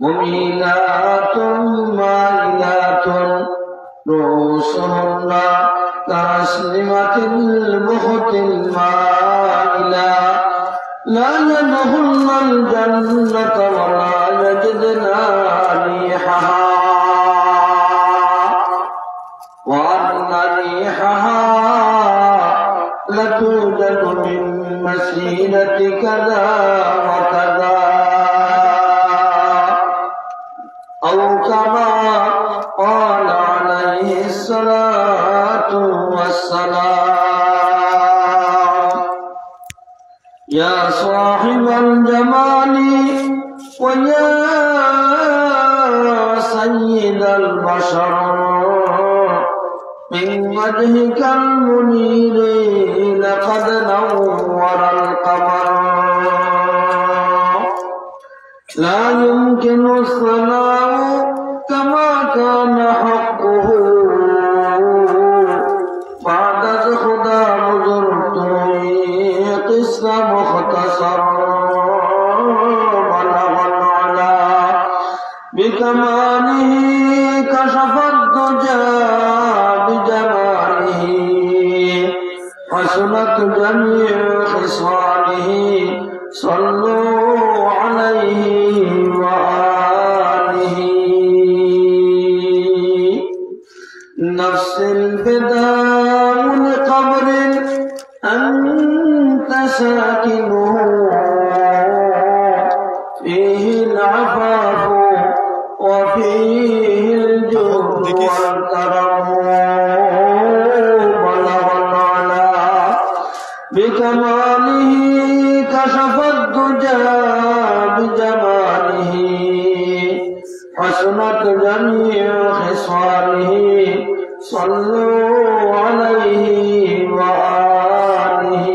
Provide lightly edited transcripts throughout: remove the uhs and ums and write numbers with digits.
مميلات مائلات رؤوسهن كأسنمة البخت المائلة لا يدخلن الجنة ولا يجدن ريحها وأن ريحها لتوجد من مسيرة كذا وكذا أو كما قال عليه الصلاة والسلام يا صاحب الجمال ويا سيد البشر من وجهك المنير لقد نور القمر لا يمكن الثناء كما كان حقه بعد خدا بزرگ قصة مختصر بلغ العلا بكماله كشف الدجى بجماله حسنت جميع خصاله صلوا عليه وآله نفس الفداء لقبر أنت ساكنه فيه العفاف وفيه الجود والكرم بلغ العلا بكماله كشف الدجى بجماله حسنت جميع خصاله صلوا عليه وآله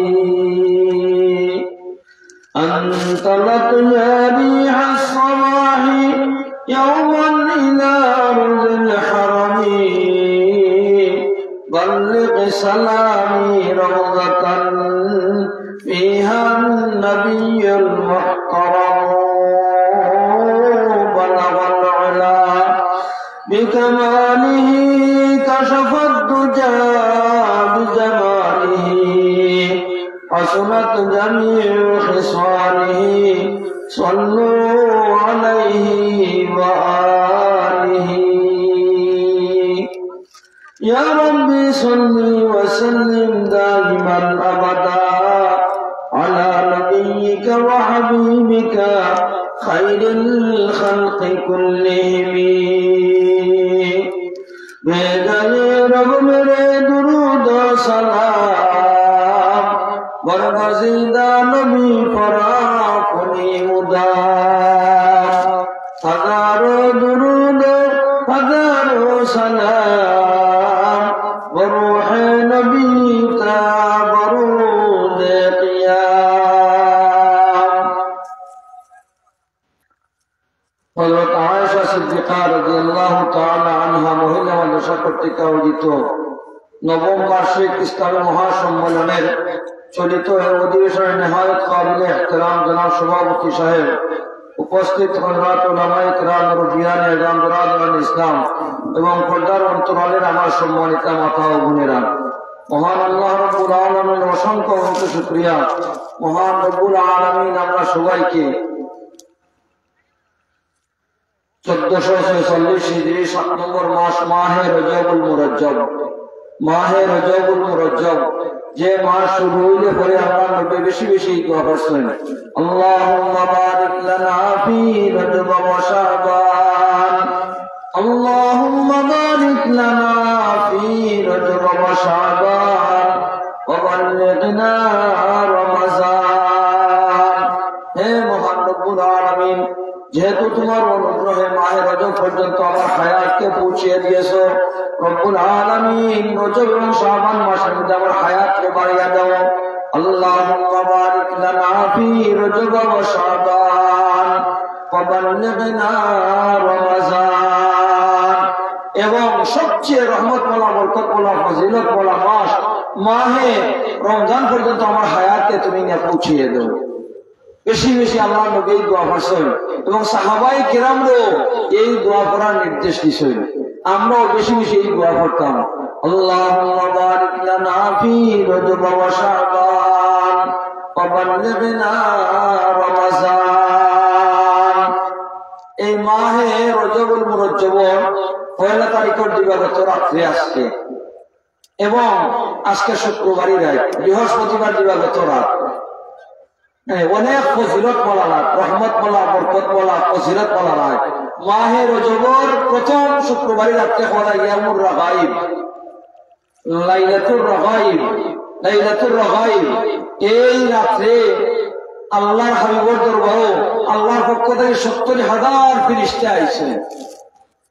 أنت لك يا ريح الصباح يوما إلى أرض الحرم بلغ سلامي روضة فيها النبي المحترم بلغ العلا بكماله كشف الدجى بجماله حسنت جميع خصاله صلوا عليه وآله يا ربي صل وسلم دائما أبدا على نبيك وحبيبك خير الخلق كلهم بجائے رب میرے درود و سلام برگزیدہ نبی پر اپنی مدام ہزاروں درود ہزاروں سلام بروح نبی کا برود قیام حضرت عائشہ صدیقہ رضی اللہ تعالی عنہا মহিলা মাদ্রাসা কর্তৃক আয়োজিত নবম বার্ষিক ইসলামী মহাসম্মেলনের চলিত এই অধিবেশনে নেহায়েত কাবিল ইহতিরাম জনাব সভাপতি সাহেব উপস্থিত হযরত উলামায়ে কিরাম মুরব্বিয়ান ইসলাম বিরাদরান ইসলাম এবং পর্দার অন্তরালের আমার সম্মানিত মাতা ও বোনেরা মহান আল্লাহ রাব্বুল আলামিনের অসংখ্য শুকরিয়া মহান রব্বুল আলামিন আমরা সবাইকে 1446 হিজরি 7 নম্বর মাস মাহে রজবুল মুরজ্জব যে মাস শুরু হইলে পরে আমরা নবী বেশি বেশি দোয়া করছেন আল্লাহুম্মা বারিক লানা ফি রজব ওয়া শাবান আল্লাহুম্মা বারিক লানা ফি রজব ওয়া শাবান ওয়া বাল্লিগনা রমাজান হে মহান রব্বুল আলামিন যেহেতু তোমার অনুগ্রহে মাহে রজব পর্যন্ত আমার হায়াতকে পৌঁছিয়ে দিয়েছো রব্বুল আলামিন রজব এবং শাবান মাসের মধ্যে আমার হায়াতকে বাড়িয়ে দাও আল্লাহুম্মা বারিক লানা ফি রজব ওয়া শাবান ওয়া বাল্লিগনা রমাজান এবং সবচেয়ে রহমতওয়ালা বরকতওয়ালা ফজিলতওয়ালা মাস মাহে রমজান পর্যন্ত আমার হায়াতকে তুমি নিয়ে পৌঁছিয়ে দাও বেশি বেশি আল্লাহ নবী এই দোয়া করছেন এবং সাহাবাই কেরামরাও এই দোয়া করার নির্দেশ দিয়েছেন। আমরাও বেশি বেশি এই দোয়া করতাম। আল্লাহুম্মা বারিক লানা ফি রজব ওয়া শাবান ওয়া বাল্লিগনা রমাজান। এই মাহে রজবুল মুরজ্জব পয়লা তারিখের দিবাগত রাত্রে আসছে এবং আজকে শুক্রবারই রাত, বৃহস্পতিবার দিবাগত রাত। অনেক ফজিলত বলা রাত, রহমত বলা, বরকত বলা, ফজিলত বলা রাত। মাহে রজবর প্রথম শুক্রবারই রাত্রে হওয়া ইয়ামুর রাগাইব, লাইলাতুর রাগাইব, লাইলাতুর রাগাইব। এই রাত্রে আল্লাহর হাবিবর দরবারে আল্লাহর পক্ষ থেকে ৭০,০০০ ফেরেশতা আইছে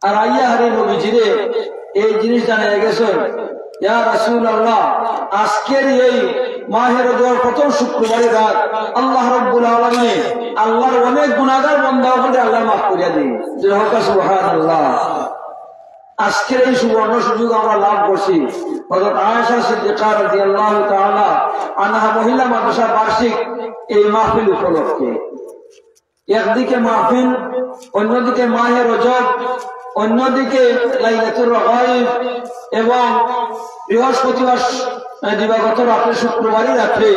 আর আইয়া হারে নবীজিরে এই জিনিস জানিয়ে গেছেন, ইয়া রাসূলুল্লাহ, আজকের এই মাহে রজবের প্রথম শুক্রবারের রাত আল্লাহ রাব্বুল আলামিন আল্লাহর অনেক গুনাহগার বান্দা হলে আল্লাহ মাফ করিয়া দেন। সুবহানাল্লাহ। আজকের এই সুবর্ণ সুযোগ আমরা লাভ করছি। হযরত আয়েশা সিদ্দিকা রাদিয়াল্লাহু তাআলা আনহা মহিলা মাদ্রাসা বার্ষিক এই মাহফিল উপলক্ষে একদিকে মাহফিল, অন্যদিকে মাহে রজব, অন্যদিকে লাইলাতুর রাগাইব এবং বৃহস্পতিবার দিবাগত রাত্রে শুক্রবারই রাত্রে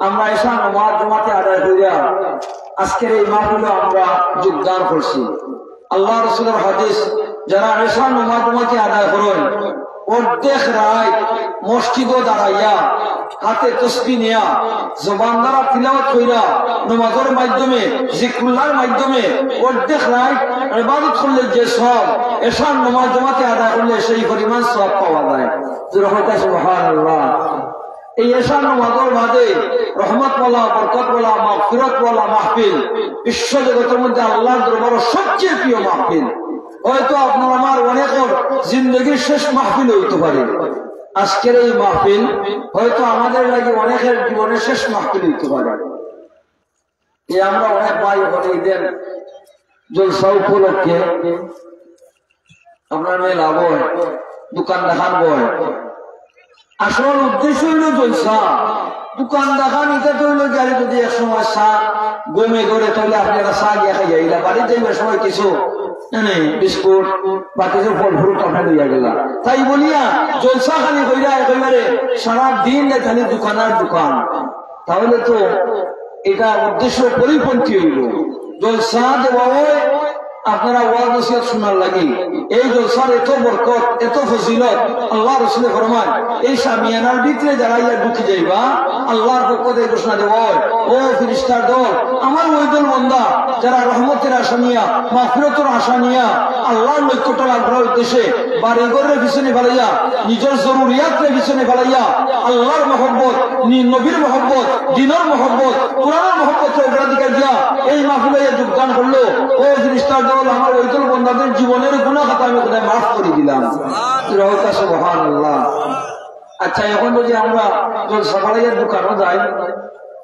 আমরা এসা নামাজ জমাতে আদায় করিয়া আজকের এই মাহফিলে আমরা যোগদান করছি। আল্লাহ রাসূলের হাদিস, যারা এসা নামাজ জমাতে আদায় করেন অর্ধেক রাত মসজিদে দাঁড়াইয়া হাতে তসবিহ নিয়া জবান দ্বারা তিলাওয়াত কইরা নামাজের মাধ্যমে জিকরুল্লাহর মাধ্যমে অর্ধেক রাত ইবাদত করলে যে সব এশার নামাজ জামাতে আদায় করলে সেই পরিমাণ সওয়াব পাওয়া যায়। সুবহানাল্লাহ। এই এশার নামাজের বাদে রহমত ওয়ালা, বরকত ওয়ালা, মাগফিরাত ওয়ালা মাহফিল বিশ্ব জগতের মধ্যে আল্লাহর দরবারে সবচেয়ে প্রিয় মাহফিল। হয়তো আপনার আমার অনেকের জিন্দগির শেষ মাহফিল হইতে পারে। আজকের এই মাহফিল হয়তো আমাদের লাগে অনেকের জীবনের শেষ মাহফিল হইতে পারে। যে আমরা অনেক ভাই ওখানে ঈদের জলসা উপলক্ষে আপনার মেলা বয়, দোকান দেখান বয়। আসল উদ্দেশ্য হইল জলসা, দোকান দেখান। এটা তো হইল গাড়ি যদি এক সময় চা গমে ধরে তাহলে আপনি একটা চা গিয়া খাইয়া এলা বাড়িতে সময় কিছু বিস্কুট বা কিছু ফল ফ্রুট আপনার লইয়া গেলা। তাই বলিয়া জলসা খালি কইরা একেবারে সারা দিন খালি দোকানের দোকান, তাহলে তো এটা উদ্দেশ্য পরিপন্থী হইল। জলসা দেওয়া হয় আপনারা ওয়াজ নসিহত শোনার লাগি। এই জলসার এত বরকত, এত ফজিলত আল্লাহ রাসূলে ফরমান, এই শামিয়ানার ভিতরে যারা ইয়া ঢুকে যাইবা আল্লাহর পক্ষ থেকে ঘোষণা দেওয়া হয়, ও ফেরেশতার দল, আমার ওই দল বান্দা যারা রহমতের আশা নিয়া, মাগফিরাতের আশা নিয়া আল্লাহর নৈকট্য লাভ করার উদ্দেশ্যে বাড়িঘরের পিছনে ফেলাইয়া, নিজের জরুরিয়াতের পিছনে ফেলাইয়া আল্লাহর মহব্বত, নবীর মহব্বত, দ্বীনের মহব্বত, কোরআনের মহব্বতের অগ্রাধিকার দিয়া এই মাহফিলে যোগদান করলো, ও ফেরেশতার দল, আমার ওই দল বান্দাদের জীবনের গুনাহ খাতা আমি কোথায় মাফ করে দিলাম। সুবহানাল্লাহ। আচ্ছা, এখন যদি আমরা সকালের দোকানও যাই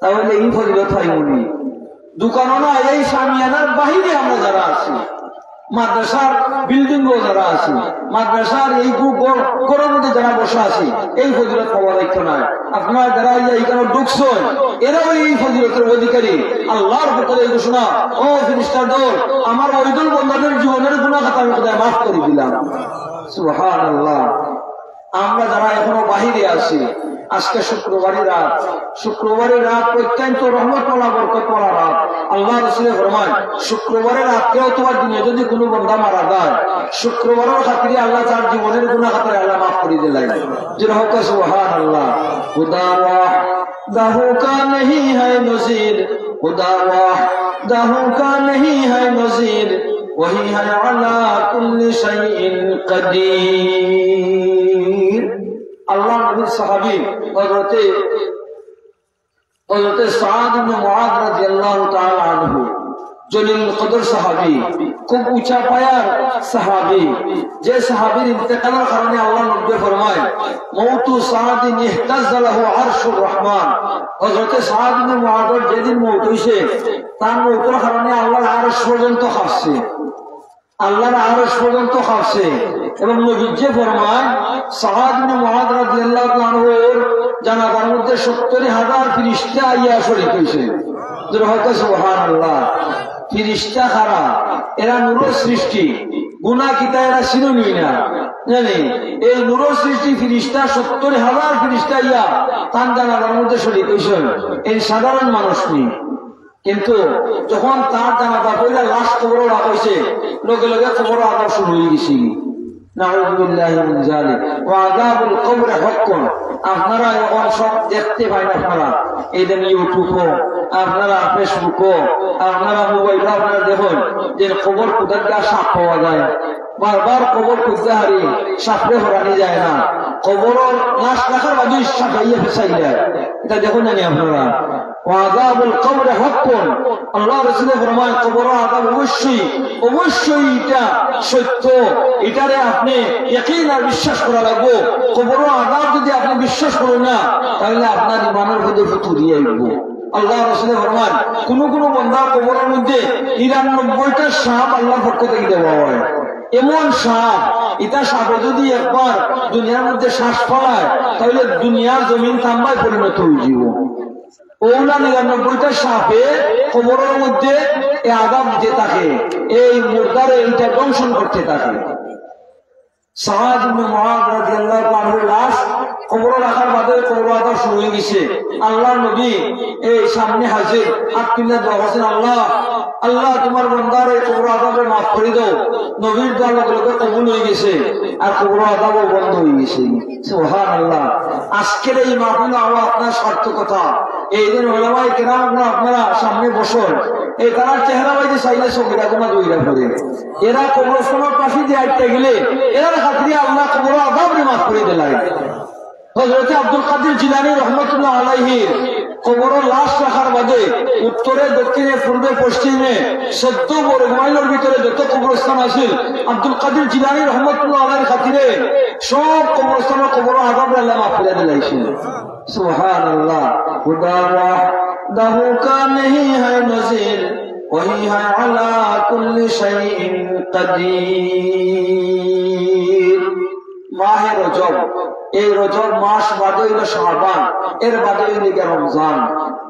তাহলে এই ফজিলত পাইনি। দোকানও না, এই শামিয়ানার বাহিরে আমরা যারা আছি, মাদ্রাসার বিল্ডিং ও যারা আছি, মাদ্রাসার এই ঘরের মধ্যে যারা বসে আছি, এই ফজিলত পাওয়ার লক্ষ্য নাই। আপনারা যারা এইখানে ঢুকছেন এরাও এই ফজিলতের অধিকারী। আল্লাহর পক্ষ থেকে ঘোষণা, ও ফেরেশতার দল, আমার ওই দল বান্দাদের জীবনের গুনাহ খাতা আমি কোথায় মাফ করে দিলাম। সুবহানাল্লাহ। আমরা যারা এখনো বাহিরে আছি, আজকে শুক্রবারের রাত, শুক্রবারের রাত অত্যন্ত রহমতওয়ালা, বরকতওয়ালা রাত। আল্লাহ রাসূল ফরমান, শুক্রবারের রাতে অথবা দিনে যদি কোনো বান্দা মারা যায়, শুক্রবারের খাতিরে আল্লাহ তার জীবনের গুনাহ খাতা আল্লাহ মাফ করে দিলেন। যেরকম সুবহানাল্লাহ। খুদা ওয়াহদাহু কা नहीं है नज़ीर, खुदा वाहदाहु का नहीं है नज़ीर, वही है अला कुल्ली शैइन कदीर। আল্লাহ নবীর সাহাবী হযরতে সাদ ইবনে মুআয রাদিয়াল্লাহু তাআলা আনহু, জলিল কদর সাহাবী, খুব উঁচা পায়ার সাহাবী, যে সাহাবীর ইন্তেকালের কারণে আল্লাহ নবী ফরমায়, মৌতু সাদিন ইহতাজ্জা লাহু আরশুর রহমান। হযরতে সাদ ইবনে মুআযের যেদিন মওত হইছে, তার মওতের কারণে আল্লাহর আরশ পর্যন্ত কাঁপছে, আল্লাহর আরশ পর্যন্ত কাঁপছে। এবং নবী যে ফরমায়, সাদ ইবনে মুআয রাদিয়াল্লাহু আনহুর জানাজার মধ্যে ৭০,০০০ ফেরেশতা আইয়া শরীক হইছে। সুবহানাল্লাহ। ফিরিস্তা খারা এরা নূরের সৃষ্টি, গুনাহ কিতা এরা চিনুনি না জানি। এই নূরের সৃষ্টি ফিরিস্তা ৭০,০০০ ফিরিস্তা ইয়া তান জানাবার মধ্যে শরীক হইছেন, এই সাধারণ মানুষ নেই। কিন্তু যখন তার জানাবা পয়লা লাশ কবর রাখা হয়েছে, লগে লগে কবর আদাব শুরু হয়ে গেছি। নাউযুবিল্লাহি মিন যালিক। ওয়া আযাবুল কবর হাক্কুন। আপনারা এখন সব দেখতে পাই না, আপনারা এই যে ইউটিউবও, আপনারা ফেসবুকও, আপনারা মোবাইলও আপনারা দেখুন যে কবর কোথায় সাপ পাওয়া যায়। বারবার কবর খুঁজতে হারি, সাপড়ে হরানি যায় না। কবর লাশ রাখার বাদে সাপাইয়া ফেসাই যায়, এটা দেখুন জানি আপনারা। আযাবুল কবর হাক্কুন। আল্লাহ রাসূল ফরমায় কবর আযাব অবশ্যই অবশ্যই এটা সত্য, এটারে আপনি ইয়াকিন আর বিশ্বাস করা লাগবে। কবর আযাব যদি আপনি বিশ্বাস করেন না, তাহলে আপনার ঈমানের ভিতরে ফুতুরি আইব। আল্লাহ রাসূল ফরমান কোন কোন বান্দা কবরের মধ্যে ৯৯টা সাপ আল্লাহর পক্ষ থেকে দেওয়া হয়। এমন সাপ, এটা সাপে যদি একবার দুনিয়ার মধ্যে শ্বাস ফলায়, তাহলে দুনিয়ার জমিন থাম্বায় পরিণত হয়ে যাব। ওগুলা ৯৯টা সাপে কবরের মধ্যে আযাব দিতে থাকে, এই মুর্দারে এইটা দংশন করতে থাকে। সাদ ইবনে মুআয রাদিয়াল্লাহু আনহুর লাশ কবরে রাখার বাদে কবর আযাব শুরু হয়ে গেছে। আল্লাহর নবী এই সামনে হাজির, হাত তুলে দোয়া করছেন, আল্লাহ আল্লাহ তোমার বান্দার এই কবর আযাবকে মাফ করে দাও। নবীর দোয়া লগে লগে কবুল হয়ে গেছে, আর কবর আযাবও বন্ধ হয়ে গেছে। সুবহানাল্লাহ। আজকের এই মাহফিল আরো আপনার সার্থকতা। এই দিন ওলামায়ে কেরামরা আপনারা সামনে বসুন, এই তার চেহারা বাইতে চাইলে সঙ্গীরা গুণা দইরা পড়ে। এরা কবরস্থানের পাশে দিয়ে আটকে গেলে এরা খাতিরে আল্লাহ কবর আযাবকে মাফ করে দিলেন। হযরত আব্দুল কাদের জিলানী রাহমাতুল্লাহ আলাইহির কবরের লাশ রাখার বাদে উত্তরে দক্ষিণে পূর্বে পশ্চিমে ১৪ বর্গ মাইলের ভিতরে যত কবরস্থান আছে, আব্দুল কাদের জিলানী রাহমাতুল্লাহ আলাইহির খাতিরে সব কবরস্থানের কবর আযাবকে আল্লাহ মাফ করে দিলেন। সুবহানাল্লাহ। খুদা ওয়াহদাহু কা नहीं है नज़ीर, वही है अला कुल्ली शैइन कदीर। মাহে রজব, এই রজব মাস বাদে হইল শাবান, এর বাদে হইল রমজান।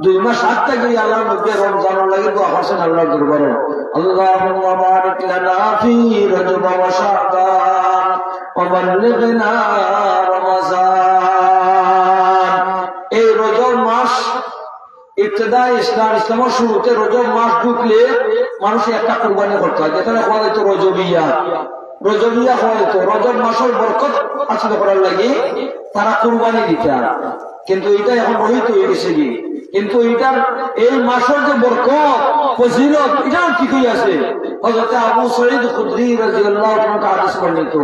২ মাস আগ থেকে আল্লাহ নবী রমজান লাগি দোয়া করছেন আল্লাহর দরবারে, আল্লাহুম্মা বারিক লানা ফি রজব ওয়া শাবান ওয়া বাল্লিগনা রমজান। এই রজব মাস ইবতিদাই ইসলামের শুরুতে রজব মাস ঢুকলে মানুষ একটা কুরবানি করতে হয়, যেটা হওয়া হয়তো রজবিয়া হয়তো রজব মাসের বরকত হাসিল করার লাগে তারা কুরবানি দিতে। কিন্তু এটা এখন রহিত হয়ে গেছে কি, কিন্তু এটার এই মাসের যে বরকত ফজিলত এটাও ঠিকই আছে। হযরত আবু সাঈদ খুদরি রাদিয়াল্লাহু তাআলা হাদিস বর্ণিত,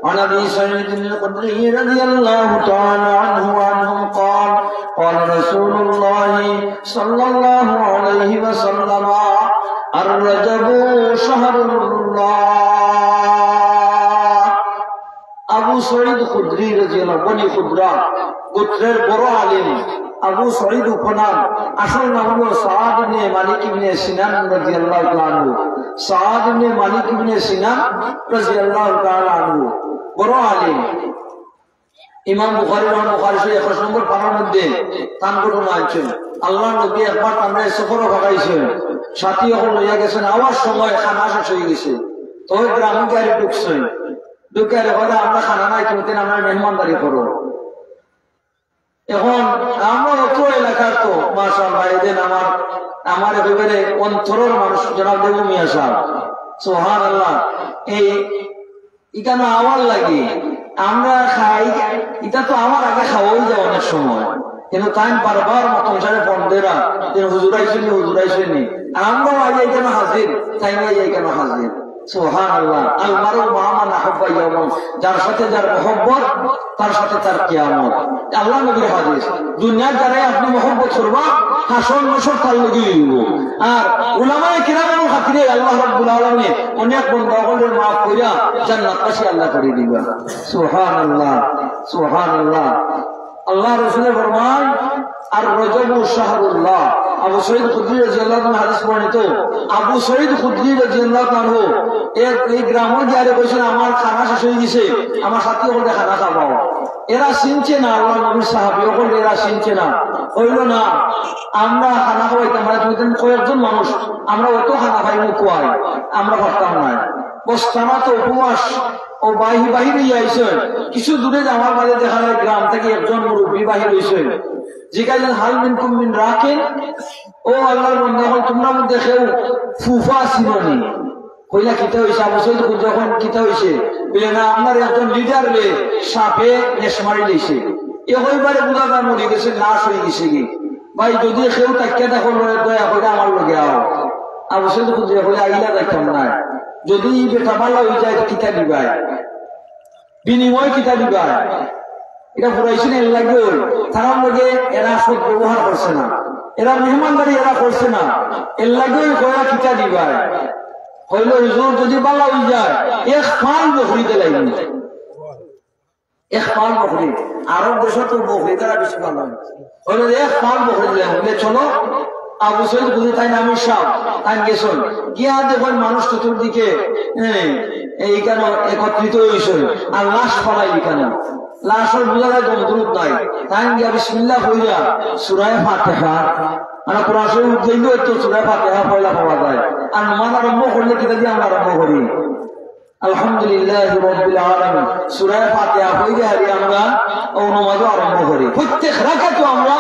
عن ابي سعيد الخدري رضي الله تعالى عنه قال قال رسول الله صلى الله عليه وسلم الرجب شهر الله। আবু সাঈদ খুদরি রাদিয়াল্লাহু বনি খুদরা গোত্রের বড় আলেম আবু সাঈদ উপনাম, আসল নাম হলো সাদ ইবনে মালিক ইবনে সিনান রাদিয়াল্লাহু তাআলা আনহু। সাদ ইবনে মালিক ইবনে সিনান রাদিয়াল্লাহু তাআলা আনহু বড় আলেম। ইমাম বুখারী শরীফ ২১ নম্বর পারার মধ্যে তান ঘটনা আছে। আল্লাহ নবী একবার তামরায় সফরও ভাগাইছেন, সাথী এখন লইয়া গেছেন, আওয়ার সময় খানা শেষ হয়ে গেছে। তো ওই গ্রামে গিয়ে ঢুকছেন, ঢুকে বলে আমরা খানা নাই, তুমি আমরা মেহমানদারি করো। এখন আমার অত এলাকার তো মাশাআল্লাহ এদিন আমার একেবারে অন্তরের মানুষ জনাব দেবু মিয়া সাহেব, সুবহানাল্লাহ। এই এটা না আমার লাগে আমরা খাই, এটা তো আমার আগে খাওয়াই যায় অনেক সময়, কিন্তু তাই বারবার মতন সারে পন্ডেরা হুজুর আইসেনি আমরাও আগে এখানে হাজির, তাই না এখানে হাজির। সুবহানাল্লাহ। আল মারু মা মান আহাব্বা ইয়াউমান, যার সাথে যার মহব্বত তার সাথে তার কিয়ামত। আল্লাহ নবীর হাদিস, দুনিয়ার যারা আপনি মহব্বত করবা হাসর নসর তার লগি হইব। আর উলামায়ে কিরামের খাতিরে আল্লাহ রাব্বুল আলামিন অনেক বান্দাদের maaf কইরা জান্নাতবাসী আল্লাহ করে দিবা। সুবহানাল্লাহ সুবহানাল্লাহ। আল্লাহ রাসূল ফরমান আর রজবু শাহরুল্লাহ। আবু সাঈদ খুদরি রাদিয়াল্লাহু আনহু হাদিস বর্ণিত, আবু সাঈদ খুদরি রাদিয়াল্লাহু আনহু এই গ্রামে যারে কইছেন আমার খানা শেষ হয়ে গেছে, আমার সাথী হলে খানা খাওয়াও। এরা চিনছে না আল্লাহ নবীর সাহাবী, ওগুলো এরা চিনছে না। হইল না আমরা খানা খাওয়াইতাম মানে তুমি কয়েকজন মানুষ আমরা অত খানা খাই মুখোয়াই আমরা ভাবতাম না বস্তানা তো উপবাস ও বাহিরে আইসে কিছু দূরে যাওয়ার বাদে দেখা যায় গ্রাম থেকে একজন মুরব্বী বাহির হয়েছে যেখানে হাল মিন কুমিন রাখেন ও আল্লাহর বন্ধা হল তোমরা দেখেও ফুফা সিননি কইলা কিতা হয়েছে অবশ্যই তো যখন কিতা হয়েছে বলে না আপনার একজন লিডার রে সাপে নেশ মারি দিয়েছে এ হইবারে বোঝা যায় মরে গেছে লাশ হয়ে গেছে কি ভাই যদি কেউ তাকিয়া দেখো দয়া করে আমার লগে আও অবশ্যই তো খুঁজে হলে আইলা দেখতাম না যদি বেটা ভালো হয়ে যায় কিতা দিবাই বিনিময় কিতা দিবাই এটা ঘুরাইছেন এর লাগে তারা লগে এরা সব ব্যবহার করছে না এরা মেহমানদারি এরা করছে না এর লাগে কয়া কিতা দিবাই হইল হুজুর যদি ভালো হয়ে যায় এক ফাল বকরিতে লাগবে এক ফাল বকরি আরব দেশে তো বকরি তারা বেশি ভালো হইল এক ফাল বকরি লাগবে চলো আবু সৈয়দ বুঝে তাই নামি সাপ তাই গেছেন গিয়া দেখুন মানুষ চতুর্দিকে এইখানে একত্রিত হয়েছে আর লাশ ফলাই কেন লাশের বোঝা যায় জমদুরুদ নাই তাই গিয়া বিসমিল্লাহ কইরা সূরা ফাতিহা মানে কোরআন শরীফ উঠলেই তো সূরা ফাতিহা পয়লা পাওয়া যায় আর নামাজ আরম্ভ করলে কিতা দিয়ে আমরা আরম্ভ করি আলহামদুলিল্লাহি রাব্বিল আলামিন সূরা ফাতিহা পড়ে হারি আমরা ও নামাজ আরম্ভ করি প্রত্যেক রাকাতে আমরা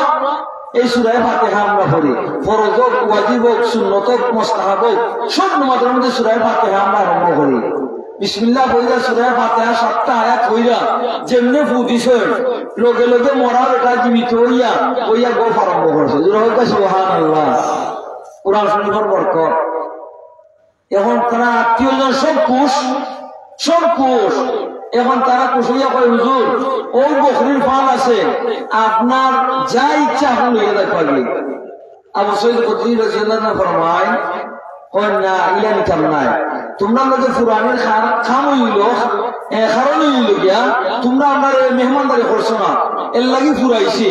এই সূরা ফাতিহা আমরা পড়ি ফরজ হোক ওয়াজিব হোক সুন্নত হোক মুস্তাহাব হোক সব নামাজের মধ্যে সূরা ফাতিহা আমরা আরম্ভ করি বিসমিল্লাহ কইরা সূরা ফাতিহা 7টা আয়াত কইরা যেমনে ফু দিছে লগে লগে মরার এটা জীবিত হইয়া গপ আরম্ভ করছে সুবহানাল্লাহ কোরআন শরীফের বরকত এখন তারা আত্মীয়জন সব কুশ এখন তারা কুশিয়া কয় হুজুর ওই বকরির ফাল আছে আপনার যা ইচ্ছা আপনি লইয়া দেখবে আবু সৈয়দ কুদরি রাদিয়াল্লাহু আনহু ফরমায় না ইলা নিকাম নাই তোমরা লোকে ফুরানের খাম হইল কারণ হইল গিয়া তোমরা আমার মেহমানদারি করছো না এর লাগি ফুরাইছি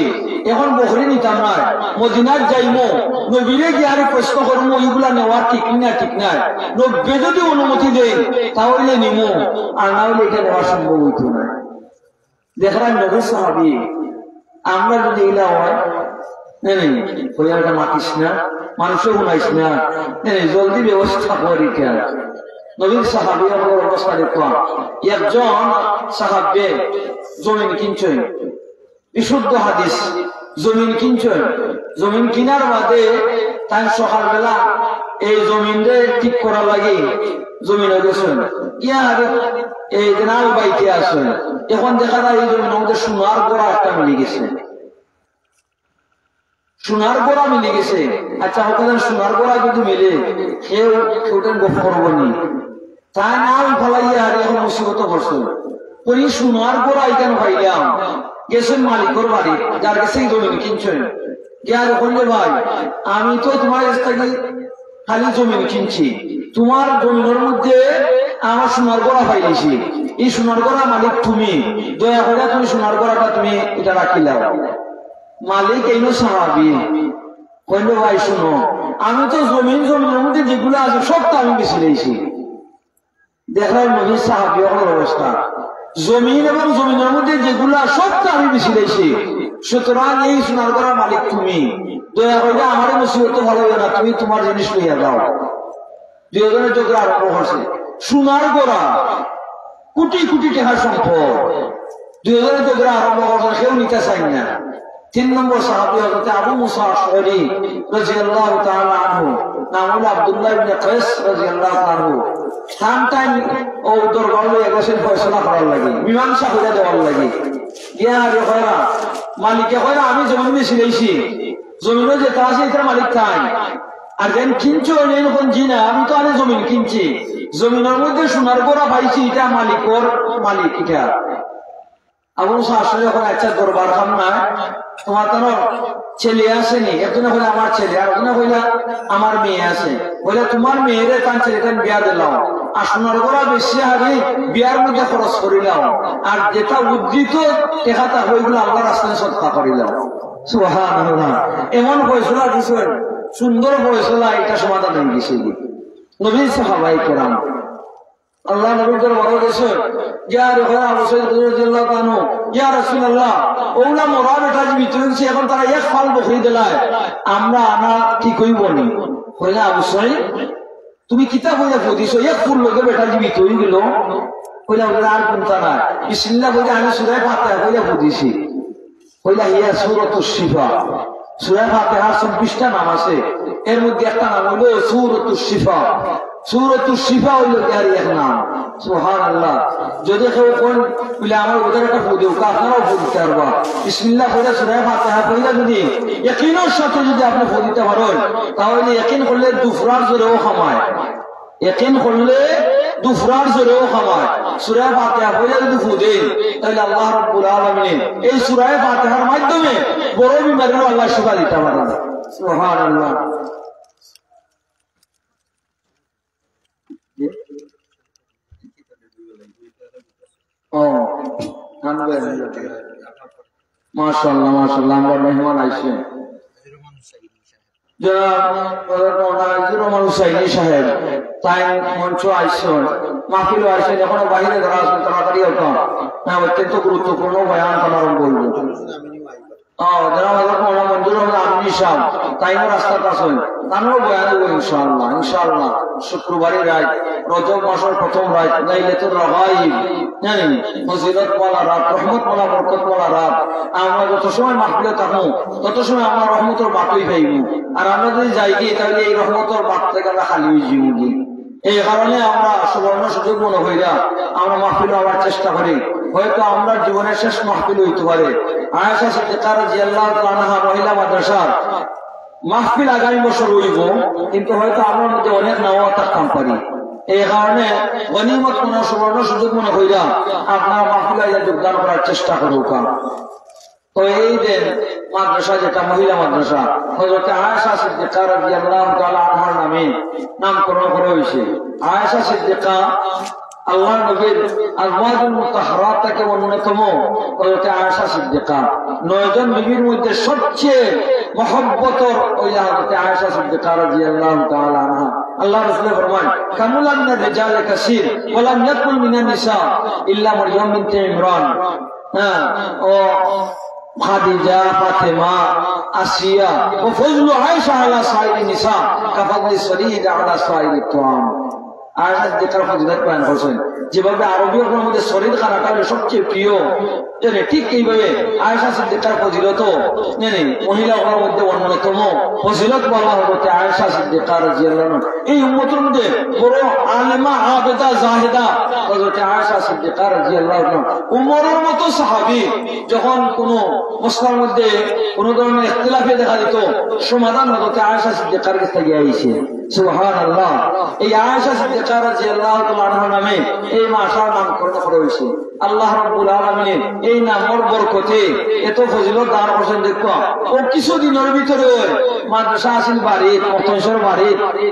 এখন বকরি নিতাম নাই মদিনার যাইমো নবীরে গিয়ে আরে প্রশ্ন করবো এইগুলা নেওয়া ঠিক নাই নব্বে যদি অনুমতি দেয় তাহলে নিমো আর না হলে এটা নেওয়া সম্ভব হইতো না দেখলাম নবী সাহাবী আমরা যদি এগুলা হয় মাতিস না মানুষও শুনাইস না জলদি ব্যবস্থা করি কেন নবীর সাহাবী অবস্থা দেখলাম একজন সাহাবে জমিন কিনছেন বিশুদ্ধ হাদিস জমিন কিনছেন জমিন কিনার বাদে তাই সকালবেলা এই জমিনরে ঠিক করার লাগে জমিনে গেছেন ইয়ার এই নাল বাইতে আসেন এখন দেখা যায় এই জমিন আমাদের সোনার গোড়া একটা মিলে গেছে সোনার গোড়া মিলে গেছে আচ্ছা ওখানে সোনার গোড়া যদি মিলে কেউ গোপ করবো নি তাই নাল ফলাইয়া আর এখন মুসিবত করছে ওই সোনার গোড়া এখানে পাইলাম গেছেন মালিকর বাড়ি যার কাছে জমিন কিনছেন গিয়ার বললে ভাই আমি তো তোমার কাছ থেকে খালি জমিন কিনছি তোমার জমিনের মধ্যে আমার সোনার গোড়া পাইছি এই সোনার গোড়া মালিক তুমি দয়া করে তুমি সোনার গোড়াটা তুমি এটা রাখিলাও মালিক এই সাহাবী কইল ভাই শুনো আমি তো জমিনের মধ্যে যেগুলো আছে সব তো আমি বেশি দিয়েছি দেখলাম নবীর সাহাবী অবস্থা জমিন এবং জমিনের মধ্যে যেগুলো সব তো আমি বেশি দিয়েছি সুতরাং এই সোনার গোড়ার মালিক তুমি দয়া করে আমার মুসিবত ভালো হবে না তুমি তোমার জিনিস লইয়া যাও দুজনের চোখে আরম্ভ করছে সোনার গোড়া কোটি কোটি টাকার সম্পদ দুজনের চোখে আরম্ভ করছে কেউ নিতে চাই না 3 নম্বর সাহাবী হযরত আবু মুসা আশআরী রাদিয়াল্লাহু তাআলা আনহু নাম হলো আব্দুল্লাহ ইবনে কায়স রাদিয়াল্লাহু আনহু টাইম ও দরবারে এসে ফয়সালা করার লাগে মীমাংসা করে দেওয়ার লাগে গিয়া কয়রা মালিকে কয়রা আমি জমি বেশি লইছি জমিনে যে তা আছে এটার মালিক তাই আর যেন কিনছো এরকম জিনা আমি তো আরে জমিন কিনছি জমিনের মধ্যে সোনার গোড়া পাইছি এটা মালিক এটা আবু মুসা আশআরী যখন একটা দরবার খাম না তোমার তো ছেলে আসেনি একজনে হইলে আমার ছেলে আর একজনে হইলে আমার মেয়ে আছে বলে তোমার মেয়েরে তার ছেলেটা বিয়া দিলাম আর সোনার গোড়া বেশি হারি বিয়ার মধ্যে খরচ করিলাম আর যেটা উদ্ধৃত টেকাটা হইগুলো আল্লাহর রাস্তায় সৎকা করিলাম সুবহানাল্লাহ এমন ফয়সালা দিছেন সুন্দর ফয়সালা এটা সমাধান হয়ে গেছে নবী সাহাবায়ে কেরাম আল্লাহ নবীর দরবারে গেছে, ইয়া আবু সাঈদ রাদিয়াল্লাহু তাআলা, ইয়া রাসূলুল্লাহ, ওলা মোরা বেটা জীবিত হইছে, এখন তারা এক ফাল বকরি দিলায়, আমরা আনা কি কইব নি? কইলা আবু সাঈদ তুমি কিতাব হইয়া পড়িছো, এক ফুল লোকে বেটা জীবিত হই গেল। কইলা ওরা আর কোনটা না, বিসমিল্লাহ বলে আমি সূরা ফাতিহা কইয়া পড়িছি। কইলা ইয়া সূরাতুশ শিফা, সূরা ফাতিহার 24টা নাম আছে, এর মধ্যে একটা নাম হলো সূরাতুশ শিফা। সূরাতুশ শিফা হইল এর এক নাম। সুবহানাল্লাহ। যদি কেউ কোন বলে আমার ওদের একটা পড়িও, আপনারাও পড়তে পারবা। বিসমিল্লাহ বলে সূরা ফাতিহা পড়িয়া যদি ইয়াকিনের সাথে যদি আপনি পড়তে পারেন, তাহলে ইয়াকিন করলে দুফরার জোরেও খামায়, ইয়াকিন করলে দুফরার জোরেও খামায়। সূরা ফাতিহা পড়িয়া যদি ফুদেন, তাহলে আল্লাহ রাব্বুল আলামিন এই সূরা ফাতিহার মাধ্যমে বড় বিমারিও আল্লাহ শিফা দিতে পারেন। সুবহানাল্লাহ। মাশাআল্লাহ মাশাআল্লাহ, আমরা মেহমান আইছেন রহমান হুসাইনি সাহেব, তাই মঞ্চ আইসেন, মাহফিল আইসেন, এখনো বাহিরে ধরা আসবেন, তাড়াতাড়ি হতাম। অত্যন্ত গুরুত্বপূর্ণ বয়ান করার বলবো। শুক্রবারের রাত, রজব মাসের প্রথম রাত, লাইলাতুল রাগাইব, ফজিলত ওয়ালা রাত, রহমত ওয়ালা বরকত ওয়ালা রাত। আমরা যত সময় মাহফিলে থাকবো তত সময় আমরা রহমতের বাটই পাইব, আর আমরা যদি যাই গিয়ে তাহলে এই রহমতের বাট থেকে আমরা খালি হয়ে যাবো। এই কারণে আমরা সুবর্ণ সুযোগ মনে হইয়া আমরা মাহফিল হওয়ার চেষ্টা করি। হয়তো আমরা জীবনের শেষ মাহফিল হইতে পারে। আয়েশা সিদ্দিকা রাদিয়াল্লাহু তাআলা আনহা মহিলা মাদ্রাসার মাহফিল আগামী বছর হইব, কিন্তু হয়তো আমার মধ্যে অনেক নাও থাকতাম পারি। এই কারণে গনিমত কোন সুবর্ণ সুযোগ মনে হইয়া আপনারা মাহফিলে যোগদান করার চেষ্টা করুক। তো এই যে মাদ্রাসা, যেটা মহিলা মাদ্রাসা, হযরত আয়েশা সিদ্দিকা রাদিয়াল্লাহু তাআলা আনহার নামে নামকরণ করা হয়েছে। আয়েশা সিদ্দিকা আল্লাহ নবীর আজওয়াজুল মুতাহহারাত থেকে অন্যতম হযরত আয়েশা সিদ্দিকা। 9 জন বিবির মধ্যে সবচেয়ে মহব্বতর ওই হযরত আয়েশা সিদ্দিকা রাদিয়াল্লাহু তাআলা আনহা। আল্লাহ রাসূল ফরমান, কামুলা মিনার রিজাল কাসীর ওয়া লাম ইয়াকুল মিনান নিসা ইল্লা মারইয়াম বিনতে ইমরান। ও খাদিজা, ফাতেমা, আসিয়া ও ফজলু আয়েশা আলা সাইরি নিসা কাফাদলি সরিদ আলা সাইরি তুআম। আয়েশা সিদ্দিকার ফজিলত বয়ান করেছেন, যেভাবে আরবীয় মধ্যে শরীর খানাটা সবচেয়ে প্রিয়, ঠিক এইভাবে আয়েশা সিদ্দিকার ফজিলত মহিলাগুলোর মধ্যে অন্যতম ফজিলত বলা হতে আয়েশা সিদ্দিকা রাদিয়াল্লাহু আনহা। এই উম্মতের মধ্যে বড় আলেমা, আবেদা, জাহেদা হযরত আয়েশা সিদ্দিকা রাদিয়াল্লাহু আনহা। উমরের মতো সাহাবী যখন কোন মসলার মধ্যে কোন ধরনের ইখতিলাফে দেখা দিত, সমাধান হযরত আয়েশা সিদ্দিকার কাছে গিয়ে আইছে। সুবহানাল্লাহ। এই আয়েশা সিদ্দিকা রাদিয়াল্লাহু তাআলা আনহা নামে এই মাসার নামকরণ করা হয়েছে। আল্লাহ রাব্বুল আলামিন এই নামের বরকতে এত ফজিলত দান করেছেন। দেখো ও কিছুদিনের ভিতরে মাদ্রাসা আসিল বাড়ি, মতনসর বাড়ি,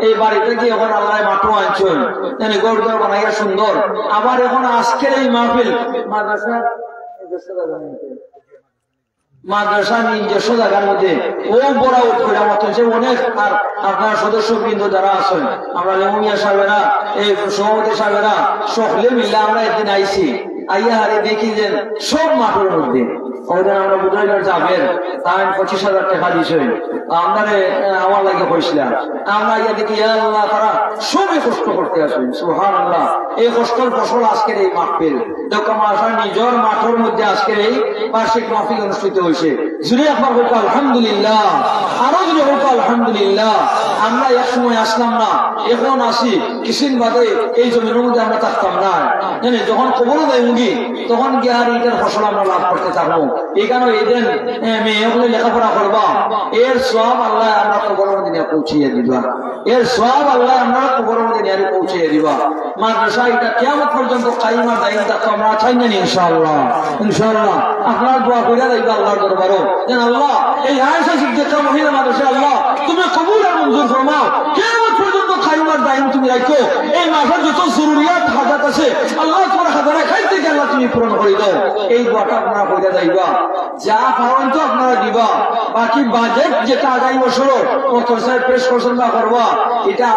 এই বাড়িতে গিয়ে এখন আল্লাহ মাঠও আনছেন, গড়দর বানাইয়া সুন্দর। আবার এখন আজকের এই মাহফিল মাদ্রাসা নিজস্ব জায়গার মধ্যে ও বড় উৎপীড়া মত অনেক। আর আপনার সদস্য বৃন্দ যারা আছেন, আমরা লেমুনিয়া সাহেবেরা, এই সভাপতি সাহেবেরা সকলে মিলে আমরা একদিন আইছি, আইয়া হারে দেখি যে সব মাঠের মধ্যে ওদের আমরা বুঝাইলার যাবেন, তাই 25,000 টাকা দিছে আপনারে আমার লাগে কইছিলাম। আমরা ইয়া দেখি আল্লাহ তারা সবই কষ্ট করতে আসেন। সুবহানাল্লাহ। এই কষ্টের ফসল আজকের এই মাহফিল। দেখো মাসার নিজের মাঠের মধ্যে আজকের এই বার্ষিক মাহফিল অনুষ্ঠিত হয়েছে। জুড়ে একবার হোক আলহামদুলিল্লাহ, আরো জুড়ে হোক আলহামদুলিল্লাহ। আমরা এক সময় আসলাম না, এখন আসি। কিছুদিন বাদে এই জমিনের মধ্যে আমরা থাকতাম না, যখন কবরও দেয় মুগি তখন গিয়ে আর এটার ফসল আমরা লাভ করতে থাকবো। এখানে এদের মেয়েগুলো লেখাপড়া করবা, এর সব আল্লাহ আমরা কবরের মধ্যে নিয়ে পৌঁছিয়ে দিবা, এর সব আল্লাহ আমরা কবরের মধ্যে নিয়ে পৌঁছিয়ে দিবা। মাদ্রাসা এটা কিয়ামত পর্যন্ত কাইমা দায়িত্ব থাকতো, আমরা চাই না ইনশাআল্লাহ। ইনশাআল্লাহ আপনার দোয়া করে রাখবা আল্লাহর দরবারে, যেন আল্লাহ এই আয়েশা সিদ্দিকা মহিলা মাদ্রাসা আল্লাহ তুমি কবুল আর মঞ্জুর ফরমাও। কিয়ামত পর্যন্ত কাইমার দায়িত্ব তুমি রাখো। এই মাসের যত জরুরিয়াত হাজাত আছে আল্লাহ তোমার হাজারে খাই থেকে আল্লাহ তুমি পূরণ করে দাও। এই দোয়াটা আপনারা করে যাইবা, যা পারেন তো আপনারা দিবা। বাকি বাজেট যেটা আগামী বছর পেশ করছেন বা করবা, এটা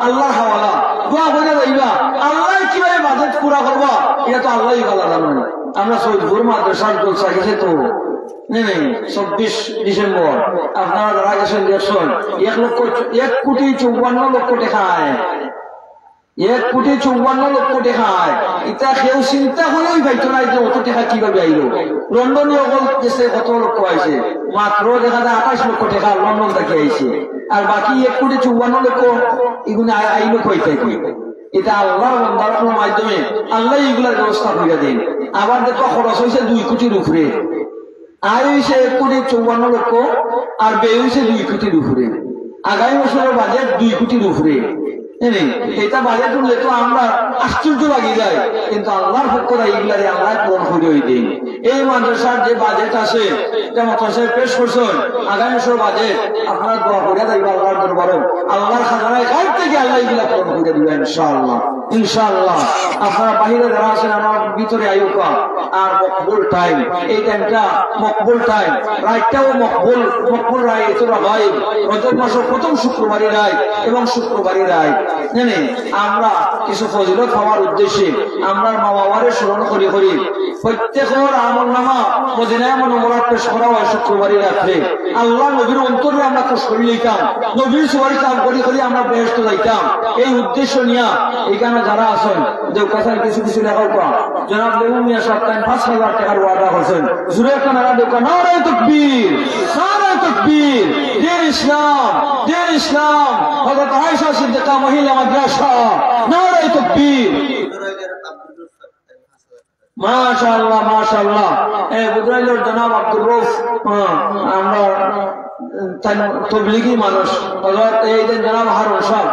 আল্লাহর হাওয়ালা। দোয়া করে যাইবা, আল্লাহ কি এটা তো আল্লাহ ভালো জানেন। আমরা সৈয়দপুর মাদ্রাসার জলসা গেছে তো 24 ডিসেম্বর আপনারা যারা গেছেন দেখছেন 1,54,00,000 টাকায় 1,54,00,000 টাকায় এটা কেউ চিন্তা করেই পাইতো না যে অত টাকা কিভাবে আইলো। লন্ডনে অকল গেছে কত লক্ষ আইছে, মাত্র দেখা যায় 28 লক্ষ টাকা লন্ডন থেকে আইছে, আর বাকি 1,54,00,000 এগুলো আইলো কই থেকে? এটা আল্লাহর বান্দার মাধ্যমে আল্লাহ এগুলার ব্যবস্থা করে দেন। আবার দেখো খরচ হয়েছে 2 কোটির উপরে, আয় হয়েছে 1,54,00,000 আর ব্যয় হয়েছে 2 কোটির উপরে। আগামী বছরের বাজেট 2 কোটির উপরে। এটা বাজেট উঠলে তো আমরা আশ্চর্য লাগিয়ে যায়, কিন্তু আল্লাহর পক্ষরা এইগুলারে আমরা পূরণ করে দিই। এই মাদ্রাসার যে বাজেট আছে যেমন পেশ করছেন, আগামী বছর বাজেট আপনারা দোয়া করে যাইবা আল্লাহর দরবারে, আল্লাহর খাজানায় কার থেকে আল্লাহ এগুলা পূরণ করে দিবেন ইনশাআল্লাহ। ইনশাআল্লাহ আপনারা বাহিরে যারা আছেন আমার ভিতরে আইকা আর মকবুল টাইম, এই টাইমটা মকবুল টাইম, রায়টাও মকবুল রায়, এতটা ভাই রজব মাসের প্রথম শুক্রবারই রায় এবং শুক্রবারই রায়। আমরা কিছু ফজিলত হওয়ার উদ্দেশ্যে আমরা মা বাবারে স্মরণ করি প্রত্যেকের আমল নামা মদিনায় মুনাওয়ারাত পেশ করা হয় শুক্রবারই রাত্রে। আল্লাহ নবীর অন্তরে আমরা খুশ করি লইতাম, নবীর সবারই কাম করি আমরা বেহেশত যাইতাম। এই উদ্দেশ্য নিয়ে এখানে যারা আছেন দেউকাছার কিছু লেখাও পা জনাব লেবু মিয়া সাহেব 5,000 টাকার ওয়াদা করছেন। জুড়ে একটা নারা দেউকা নারায়ে তাকবীর, নারায়ে তাকবীর। দিন ইসলাম, দিন ইসলাম। হযরত আয়েশা সিদ্দিকা মহিলা মাদ্রাসা, নারায়ে তাকবীর। মাশাআল্লাহ মাশাআল্লাহ। বুদরাইলের জনাব আব্দুর রউফ, আমরা তবলিগি মানুষ, হযরত এই জনাব হারুন সাহেব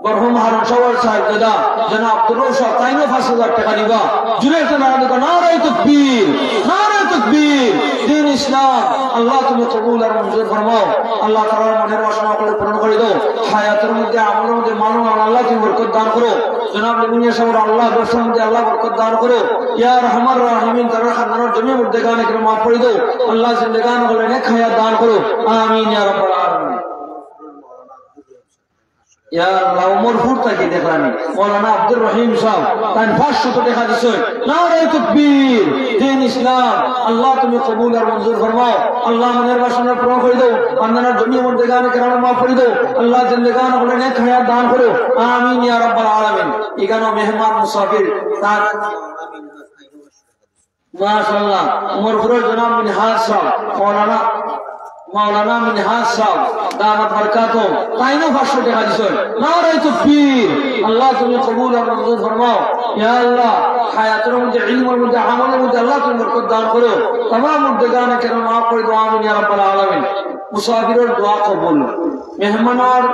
বরহুম হারুন সাহেব দাদা জনাব আব্দুর রউফ সাহেব তাইনো 5,000 টাকা দিবা। জুড়ে একটা নারা দিবা নারায়ে তাকবীর, নারায়ে তাকবীর। দিন ইসলাম আল্লাহ তুমি কবুল আর মঞ্জুর ফরমাও। আল্লাহ তাআলার মনের বাসনা করে পূরণ করে দাও। হায়াতের মধ্যে আমলের মধ্যে মানো আল্লাহ তুমি বরকত দান করো। জনাব লিমিয়া সাহেব আল্লাহ ব্যবসার মধ্যে আল্লাহ বরকত দান করো। ইয়া রহমান রাহিমিন তার খানার জমি মধ্যে গানে করে মাফ করে দাও। আল্লাহ জিন্দেগান বলে নেক হায়াত দান করো। আমিন ইয়া রাব্বাল আলামিন। ইয়া আল্লাহ উমরপুর থেকে দেখলানি মৌলানা আব্দুর রহিম সাহেব তাই 500 টাকা দিছেন। নারায়ে তাকবীর। দিন ইসলাম আল্লাহ তুমি কবুল আর মঞ্জুর ফরমাও। আল্লাহ মনের বাসনা পূরণ করে দাও। বান্দার জমি মধ্যে গানে কেরামে মাফ করে দাও। আল্লাহ জিন্দেগান বলে নেক হায়াত দান করো। আমিন ইয়া রাব্বাল আলামিন। এখানে মেহমান মুসাফির তার মাশাআল্লাহ উমরপুরের জনাব মিনহাজ সাহেব মৌলানা মিনহাজ সাহেব দামাত বরকাতুহ তাইনো 500 টাকা দিছেন। নারায়ে তাকবীর। আল্লাহ তুমি কবুল আর মঞ্জুর ফরমাও। ইয়া আল্লাহ হায়াতের মধ্যে ইলমের মধ্যে আমলের মধ্যে আল্লাহ তুমি বরকত দান করো। तमाम মুর্দেগানে কেন মাফ করে দাও। আমিন ইয়া রাব্বাল আলামিন। মুসাফিরের দোয়া কবুল, মেহমানের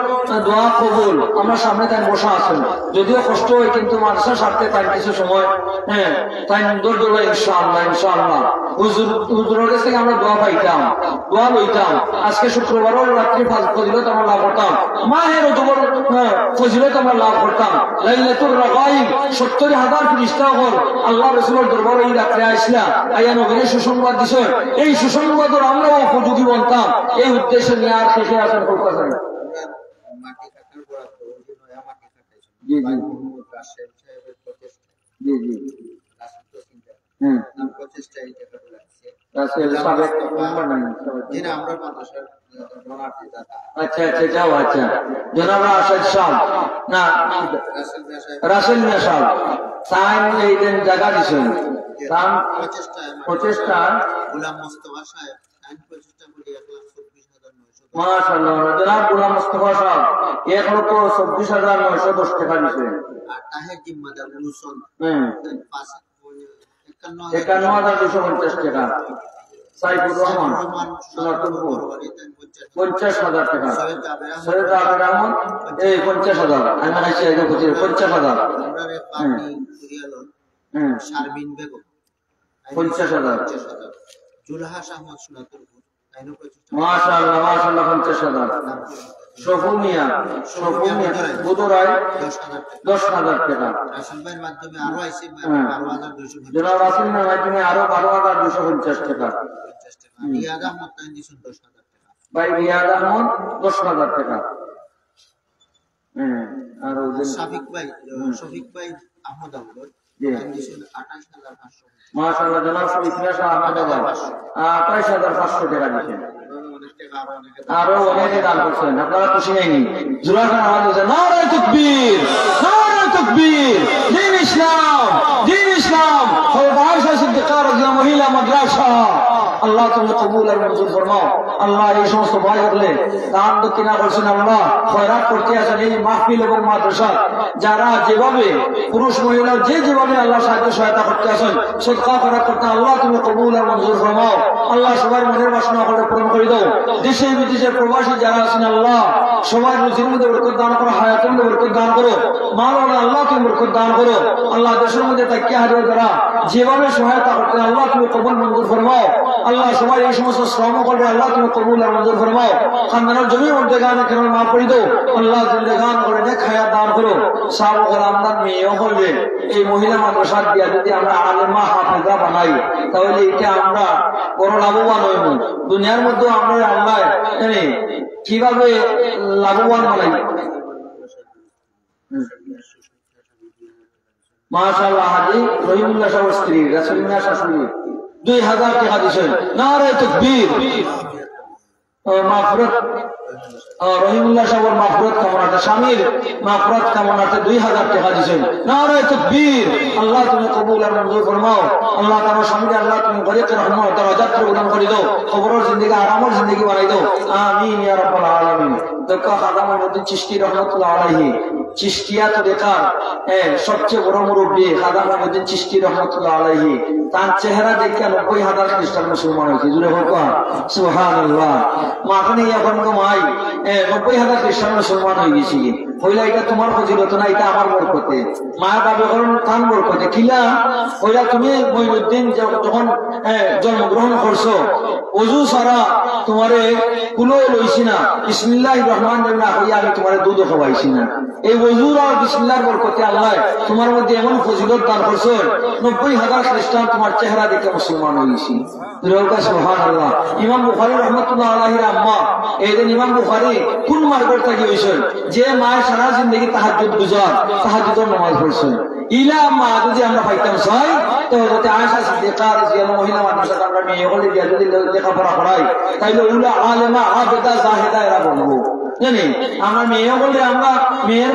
দোয়া কবুল। আমরা সামনে তাই বসা আছেন, যদিও কষ্ট হয় কিন্তু মাদ্রাসা সারতে তাই কিছু সময় তাই দৌড় দৌড় ইনশাআল্লাহ ইনশাআল্লাহ। হুজুরের কাছ থেকে আমরা দোয়া পাইতাম, দোয়া লইতাম। আজকে শুক্রবারও রাত্রি ফজিলত আমরা লাভ করতাম, মাহে রজবের ফজিলত আমরা লাভ করতাম। লাইলাতুর রাগাইব 70,000 ফেরেশতা হল আল্লাহ রাসূলের দরবারে এই রাত্রে আইসলা আয়া নবীর সুসংবাদ দিছেন। এই সুসংবাদের আমরাও উপযোগী বনতাম। এই উদ্দেশ্য নিয়ে আর শেষে আসার কথা চাই। মাটি কাটার বরাদ্দ নয়া মাটি কাটাইছে জি জি রাশেদ সাহেবের প্রচেষ্টা, জি জি রাশেদ তো চিন্তা হুম প্রচেষ্টা এই টাকাটা লাগছে। রাসেল সাবেক মেম্বার না যেটা আমরা মাদ্রাসার ডোনার দাতা। আচ্ছা আচ্ছা যাও আচ্ছা জনাব রাশেদ সাহেব না রাসেল মিয়া সাহেব সাইন এই দিন জায়গা দিছেন। তার প্রচেষ্টা গোলাম মোস্তফা সাহেব সাইন প্রচেষ্টা বলি 1,24,900। মাশাআল্লাহ জনাব গোলাম মোস্তফা সাহেব 1,24,910 টাকা দিছেন। আর তাহের জিম্মাদার মুসন 51,250 টাকা। সাইফুর রহমান সোনারপুর 50,000 টাকা। সৈয়দ আবির আহমদ এই 50,000। আমি আইছি আগে 50,000। শারমিন বেগম 50,000। জুলহাস আহমদ সোনারপুর মাশাআল্লাহ মাশাআল্লাহ 50,000। শফু মিয়া বুদরাই 10,000 টাকা। রাসেল ভাইয়ের মাধ্যমে আরো আইছে 12,250। জনাব রাসেল ভাইয়ের মাধ্যমে আরো 12,250 টাকা। রিয়াদ আহমদ তাই দিছেন 10,000 টাকা। ভাই রিয়াদ আহমদ 10,000 টাকা। আর শফিক ভাই আহমদ আহমদ জি টাইম দিয়েছেন 28,500। মাশাআল্লাহ জনাব ইতিহাস আহমদ ভাই 28,500 টাকা দিচ্ছেন অনেক টাকা আরো অনেকে দান করছেন আপনারা খুশি নাইনি জোরাখান আওয়াজ হচ্ছে নারে তাকবীর নারে তাকবীর দ্বীন ইসলাম দ্বীন ইসলাম হযরত আয়েশা সিদ্দিকা রাদিয়াল্লাহু মহিলা মাদ্রাসা আল্লাহ তুমি কবুল আর মঞ্জুর ফরমাও আল্লাহ এই সমস্ত ভাই হলে দান দক্ষিণা করছেন আল্লাহ খয়রাত করতে আসেন এই মাহফিল এবং মাদ্রাসা যারা যেভাবে পুরুষ মহিলা যেভাবে আল্লাহ সাহায্য সহায়তা করতে আসেন সদকা খয়রাত করতে আল্লাহ তুমি কবুল আর মঞ্জুর ফরমাও আল্লাহ সবার মনের বাসনা করে পূরণ করে দাও দেশে বিদেশের প্রবাসী যারা আছেন আল্লাহ সবার রুজির মধ্যে বরকত দান করো হায়াতের মধ্যে বরকত দান করো মাওলানা আল্লাহ তুমি বরকত দান করো আল্লাহ দেশের মধ্যে তাকিয়া হাজির যারা যেভাবে সহায়তা করতে আল্লাহ তুমি কবুল মঞ্জুর ফরমাও আল্লাহ সবাই এই সমস্ত শ্রম করবে আল্লাহ তুমি কবুল আর মঞ্জুর ফরমাও খানদানের জমি মধ্যে গান কেন মাফ করে দাও আল্লাহ জিন্দেগান করে নেক হায়াত দান করো সাহাবা রামদান মেয়েও বলবে এই মহিলা মাদ্রাসা দিয়া যদি আমরা আলেমা হাফেজা বানাই তাহলে এটা আমরা বড় লাভবান হইব দুনিয়ার মধ্যে আমরা আল্লাহ জানি কিভাবে লাভবান বানাই মাশাআল্লাহ হাজি রহিমুল্লাহ সাহেবের স্ত্রী রাসূলুল্লাহ শাশুড়ি 2000 টাকা দিয়েছেন নারে তাকবীর মাগফিরাত রহিমুল্লাহ সাহেবের মাগফিরাত কামনাতে স্বামীর মাগফিরাত কামনাতে 2000 টাকা দিয়েছেন নারে তাকবীর আল্লাহ তুমি কবুল আর মঞ্জুর ফরমাও আল্লাহ তাআলা স্বামীকে আল্লাহ তুমি বরকত রহমত দরজাত প্রদান করে দাও কবরের জিন্দেগি আরামের জিন্দেগি বানাই দাও আমিন ইয়া রাব্বাল আলামিন দক্কা খাদামুদ্দিন চিশতি রাহমাতুল্লাহ আলাইহি চিশতিয়া তরিকার সবচেয়ে বড় মুরব্বী খাদামুদ্দিন চিশতি রাহমাতুল্লাহ আলাইহি তার চেহারা দেখে 90,000 খ্রিস্টান মুসলমান হয়েছে জুড়ে হোক সুবহানাল্লাহ মাখানে এখন মাই 90,000 খ্রিস্টান মুসলমান হয়ে গেছি হইলা এটা তোমার ফজিলত না এটা আমার বরকতে মায়ের দাবি করেন তার বরকতে কিলা হইলা তুমি মঈনুদ্দিন যখন জন্মগ্রহণ করছো ওযু ছাড়া তোমারে কুলো লইছি না বিসমিল্লাহির রহমানির রহিম না হইয়া আমি তোমারে দুধ খাওয়াইছি না এই ওযু আর বিসমিল্লাহর বরকতে আল্লাহ তোমার মধ্যে এমন ফজিলত দান করছে 90,000 খ্রিস্টান তোমার চেহারা দেখে মুসলমান হয়েছি সুবহানাল্লাহ ইমাম বুখারী রাহমাতুল্লাহ আলাইহির আম্মা এই যে ইমাম বুখারী কোন মার্গের থেকে হইছেন যে মায়ের সারা জিন্দগি তাহাজ্জুদ গুজার তাহাজ্জুদের নামাজ পড়ছেন ইলা মা যদি আমরা পাইতাম চাই তো হযরত আয়েশা সিদ্দিকা রাদিয়াল্লাহু মহিলা মাদ্রাসা আমরা মেয়ে হলে দিয়া যদি লেখাপড়া করাই তাইলে উলা আলেমা আবেদা জাহেদা এরা বলবো জানি আমরা মেয়ে বলে আমরা মেয়ের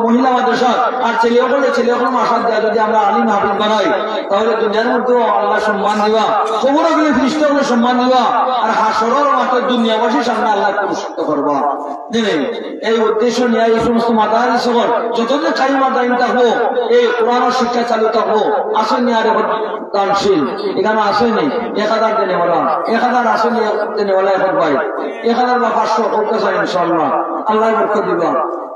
মহিলা মাদ্রাসা আর ছেলে বলে ছেলে হল মাসাদ দেওয়া যদি আমরা আলিম হাফিজ বানাই তাহলে দুনিয়ার মধ্যে আল্লাহ সম্মান দিবা খবর গেলে খ্রিস্ট বলে সম্মান দিবা আর হাসরের মাঠে দুনিয়াবাসীর সামনে আল্লাহ পুরস্কৃত করবা জানি এই উদ্দেশ্য নিয়ে এই সমস্ত মাদারিস সকল যতদিন কালিমা দাইন থাকবো এই কোরআনের শিক্ষা চালু থাকবো আসেনি আর দানশীল এখানে আসেনি 1000 দেনেওয়ালা 1000 আসেনি দেনেওয়ালা এখন ভাই 1000 বা 500 কলকাতা ইনশাআল্লাহ আল্লাহ বরকত দিবা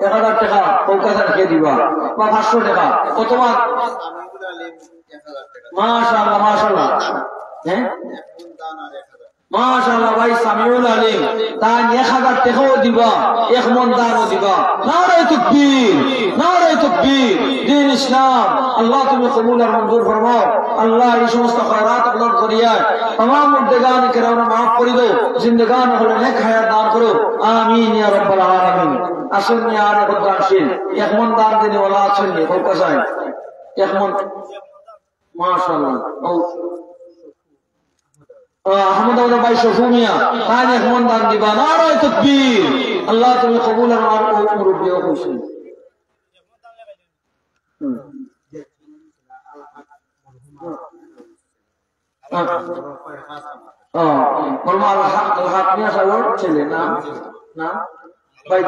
1000 টাকা কলকাতা রেখে দিবা বা 500 টাকা অথবা মাশাআল্লাহ মাশাআল্লাহ হ্যাঁ মাশাআল্লাহ ভাই সামিউল আলিম দান 1000 টাকাও দিবা এক মন দানও দিবা নারে তাকবীর দ্বীন ইসলাম আল্লাহ তুমি কবুল আর মঞ্জুর ফরমাও আল্লাহ এই সমস্ত খয়রাত প্রদান করিয়া तमाम মুর্দেগান কেরামে maaf করে দাও জিন্দেগান হলে নেক হায়াত দান করো আমিন ইয়া রাব্বাল আলামিন আসুন ইয়া রাব্বাল দানশীল এক মন দান দেনে ওয়ালা আছেন নি কলকাতা এক মন মাশাআল্লাহ আহমদ ভাই শফুমিয়া তাই এক মন দান দিবা নারে তাকবীর আল্লাহ তুমি কবুল আর মুরব্বি ও খুশি ছেলে নাম নাম ভাই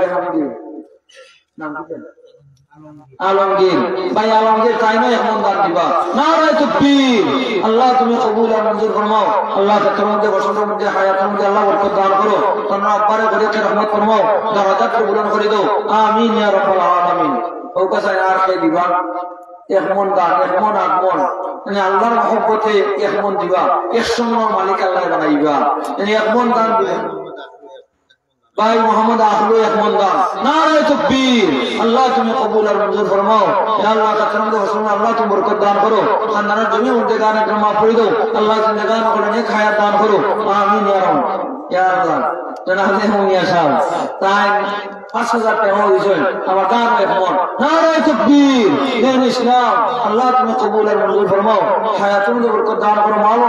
নাম আলমগীর ভাই আলমগীর তাই নয় এখন দান দিবা নারে তাকবীর আল্লাহ তুমি কবুল আর মঞ্জুর ফরমাও আল্লাহ তার মধ্যে বসন্তের মধ্যে হায়াতের মধ্যে আল্লাহ বরকত দান করো তোমরা আব্বারে ঘরেতে রহমত ফরমাও দরজাত কবুল করে দাও আমিন ইয়া রাব্বাল আলামিন ও কাছে আর কে দিবা এক মন দান এক মন আট মন মানে আল্লাহর মহব্বতে এক মন দিবা 100 মন মালিক আল্লাহ বানাইবা মানে এক মন দান দিবা ভাই মোহাম্মদ আহলু এক মন দান নারে তাকবীর আল্লাহ তুমি কবুল আর মঞ্জুর ফরমাও ইয়া আল্লাহ তাআলা হোসেন আল্লাহ তুমি বরকত দান করো খানদানের জমি মধ্যে গান মাফ করে দাও আল্লাহ জিন্দেগান করে নেক হায়াত দান করো আমিন ইয়া রাব্বাল ইয়া আল্লাহ জানাতে হুম ইয়া সাহেব তাই 5,000 টাকা হয়েছে আমার গান এখন নারে তাকবীর দিন ইসলাম আল্লাহ তুমি কবুল আর মঞ্জুর ফরমাও হায়াতুল বরকত দান করো মাওলা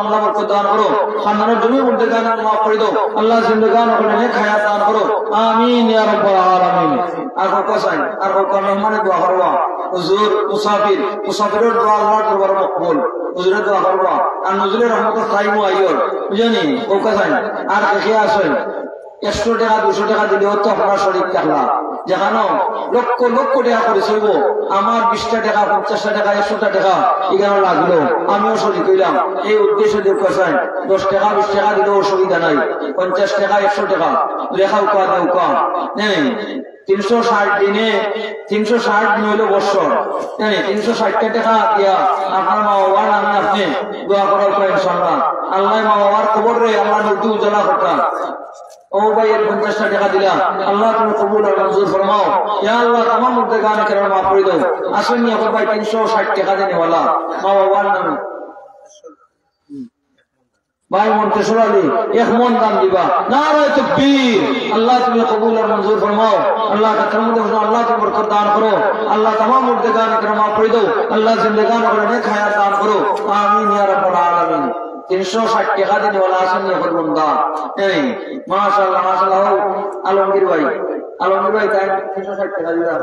আল্লাহ বরকত দান করো খানদানের জমির মধ্যে গান মাফ করে দাও আল্লাহ জিন্দেগান করে নেক হায়াত দান করো আমিন ইয়া রাব্বাল আলামিন আর কোসাই আর কোন মেহমানের দোয়া করবা হুজুর মুসাফিরের দোয়া আল্লাহর দরবারে মকবুল হুজুরের দোয়া করবা আর নজরুলের রহমতের টাইমও আইয়ো বুঝেনি কোসাই আর দেখে আসেন 100 টাকা 200 টাকা দিলেও তো আপনার শরীর থাকলা যেখানে লক্ষ লক্ষ টাকা করে চলব আমার 20টা টাকা 50টা টাকা 100টা টাকা এখানে লাগলো আমিও শরীর কইলাম এই উদ্দেশ্যে দেখতে চাই 10 টাকা 20 টাকা দিলেও অসুবিধা নাই 50 টাকা 100 টাকা লেখাও কা দেও কা নেই 360 দিনে 360 দিন হইল বছর 360 টাকা দিয়া আপনার মা বাবার নামে আপনি দোয়া করার পর ইনশাআল্লাহ আল্লাহ মা বাবার খবর রে আল্লাহ নদী উজালা করতাম ও ভাইয়ের 50টা টাকা দিলাম আল্লাহ তুমি কবুল আর মঞ্জুর ফরমাও ইয়া আল্লাহ তামাম মুর্দে গানে কেন মাফ করে দাও আসেন নি এখন ভাই 360 টাকা দেনে ওয়ালা মা বাবার নামে ভাই মন্তেশ্বর আলী 1 মন দান দিবা নারে তাকবীর আল্লাহ তুমি কবুল আর মঞ্জুর ফরমাও আল্লাহ কা করম দাও আল্লাহ তুমি বরকত দান করো আল্লাহ तमाम মুর্দে গানে কেন মাফ করে দাও আল্লাহ জিন্দেগান করে নেক হায়াত দান করো আমিন ইয়া রাব্বাল আলামিন 360 টাকা দিনে ওয়ালা আসেন নি এখন বন্দা এই মাশাআল্লাহ মাশাআল্লাহ আলমগীর ভাই তাই 360 টাকা দিলাম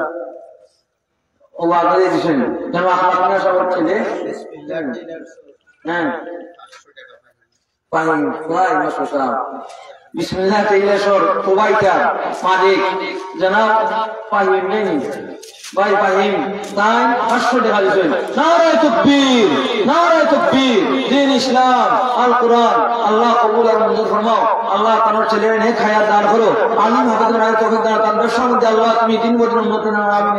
ও আগে দিছেন যেন আপনারা সব ছেলে বিসমিল্লাহ হ্যাঁ পানি ভাই মাশাআল্লাহ বিসমিল্লাহ তেইলেশ্বর কুবাইটা মালিক জনাব ফাহিম নেই ভাই ফাহিম তাই 500 টাকা দিছেন নারে তাকবীর দিন ইসলাম আল কোরআন আল্লাহ কবুল আর মঞ্জুর ফরমাও আল্লাহ তোমার ছেলের নেক হায়াত দান করো আলিম হাফেজ রায় তৌফিক দান করো সঙ্গে আল্লাহ তুমি 3 বছর উন্নত না আমিন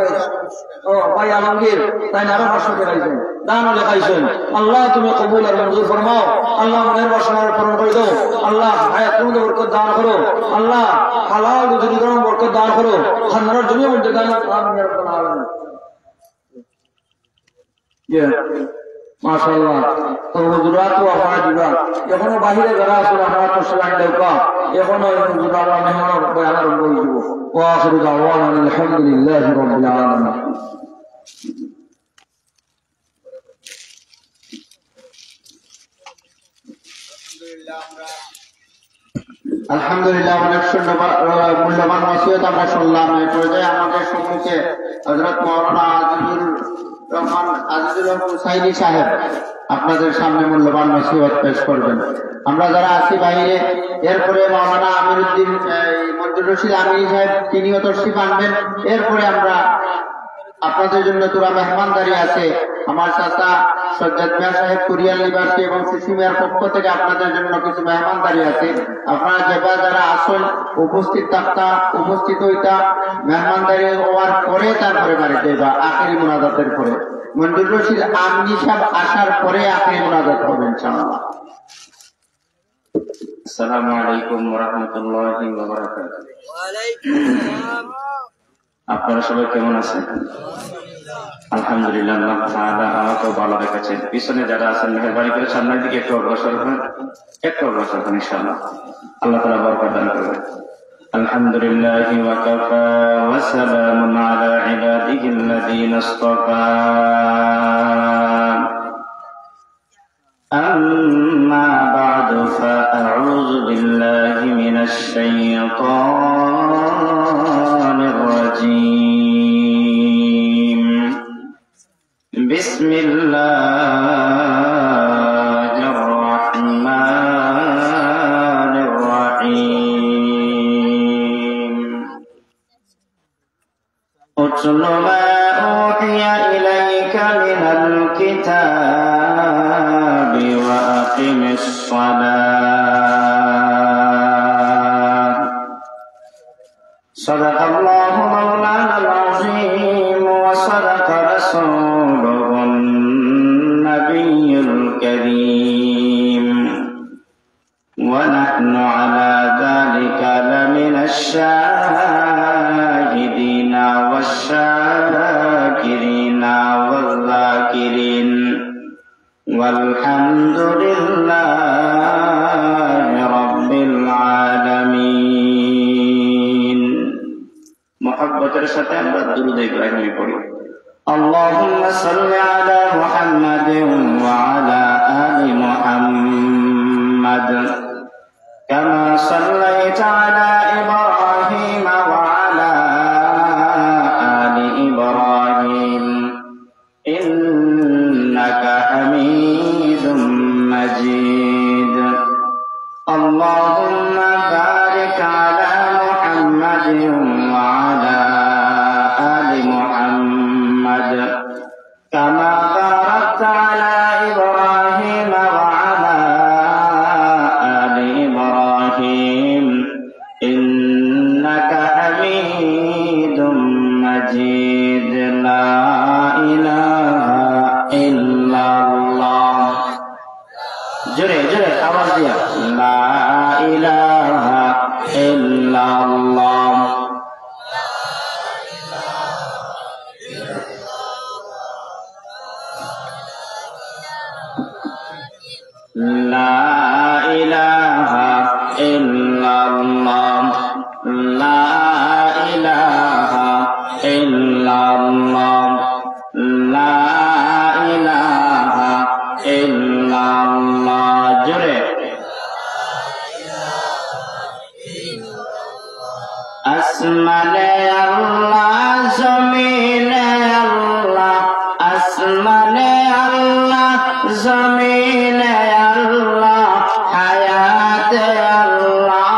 ও ভাই আলমগীর তাই আরো 500 টাকা দিছেন দানও লেখাইছেন আল্লাহ তুমি কবুল আর মঞ্জুর ফরমাও আল্লাহ মনের বাসনা পূরণ করে দাও আল্লাহ হায়াত তুমি বরকত দান করো আল্লাহ হালাল রুজি রুজি বরকত দান করো খানদানের জমির মধ্যে দান আমিন ইয়া রাব্বাল আলামিন মাশাআল্লাহ তো হুজুরাত ও আপনারা দিবা এখনো বাহিরে যারা আছেন আপনারা তো সালাম দেওয়া এখনো হুজুরা আমরা মেহমান বয়ান বই দিব ওয়া আখিরু দাওয়ানা আলহামদুলিল্লাহি রাব্বিল আলামিন আলহামদুলিল্লাহ অনেক মূল্যবান নসিহত আমরা শুনলাম। এই পর্যায়ে আমাদের সম্মুখে হযরত মাওলানা আজিজুল হক হুসাইনি সাহেব আপনাদের সামনে মূল্যবান নসিহত পেশ করবেন। আমরা যারা আছি বাইরে, এরপরে মাওলানা আমিরউদ্দিন মঞ্জুর রশিদ আমিনী সাহেব তিনিও তশরিফ আনবেন। এরপরে আমরা আপনাদের জন্য তোরা মেহমানদারি আছে, আমার চাচা সজ্জাদ মিয়া সাহেব কুরিয়ার নিবাসী এবং শিশু মিয়ার পক্ষ থেকে আপনাদের জন্য কিছু মেহমানদারি আছে। আপনারা যারা আসল উপস্থিত হইতা মেহমানদারি হওয়ার পরে তারপরে বাড়িতে বা আখেরি মুনাজাতের পরে মঞ্জুর রশিদ আমিনী সাহেব আসার পরে আখেরি মুনাজাত হবে ইনশাআল্লাহ। আসসালামু আলাইকুম ওয়া রাহমাতুল্লাহি ওয়া বারাকাতুহু। ওয়া আলাইকুম আসসালাম। আপনারা সবাই কেমন আছেন? আলহামদুলিল্লাহ, আল্লাহ তাআলা আমাকেও ভালো রেখেছেন। পিছনে যারা আছেন মেহেরবানি করে সামনের দিকে একটু অগ্রসর হন, ইনশাআল্লাহ আল্লাহ তাআলা বরকত দান করবেন। আলহামদুলিল্লাহি ওয়া কাফা ওয়া সালামুন আলা ইবাদিহিল্লাযীনা ইসতাফা। أما بعد فأعوذ بالله من الشيطان الرجيم. بسم الله الرحمن الرحيم. اتل ما أوحي إليك من الكتاب وأقم الصلاة. صدق الله مولانا العظيم وصدق رسوله النبي الكريم ونحن على ذلك لمن الشاهدين والشاكرين والذاكرين والحمد لله আমরা দুরূদ ইব্রাহিমি পড়ি। আল্লাহুম্মা সাল্লি আলা মুহাম্মাদিন ওয়া আলা আলি মুহাম্মাদ কামা সাল্লাইতা আলা ইব্রাহিম ওয়া আলা আলি ইব্রাহিম ইন্নাকা হামিদুম মাজিদ। আল্লাহুম্মা বারিক আলা মুহাম্মাদিন ওয়া আলা আলি মুহাম্মাদ কামা বারাকতা আলা ইব্রাহিম ওয়া আলা আলি ইব্রাহিম ইন্নাকা হামিদুম মাজিদ। লা ইলাহা ইল্লাল্লাহ। জোরে জোরে আওয়াজ দিয়া, লা ইলাহা ইল্লাল্লাহ। লা ইলাহা ইল্লাল্লাহ। লা ইলাহা ইল্লাল্লাহ। লা ইলাহা ইল্লাল্লাহ। জোরে আসমানে আল্লাহ জমিনে আল্লাহ, আসমানে আল্লাহ জমিনে আল্লাহ, হায়াতে আল্লাহ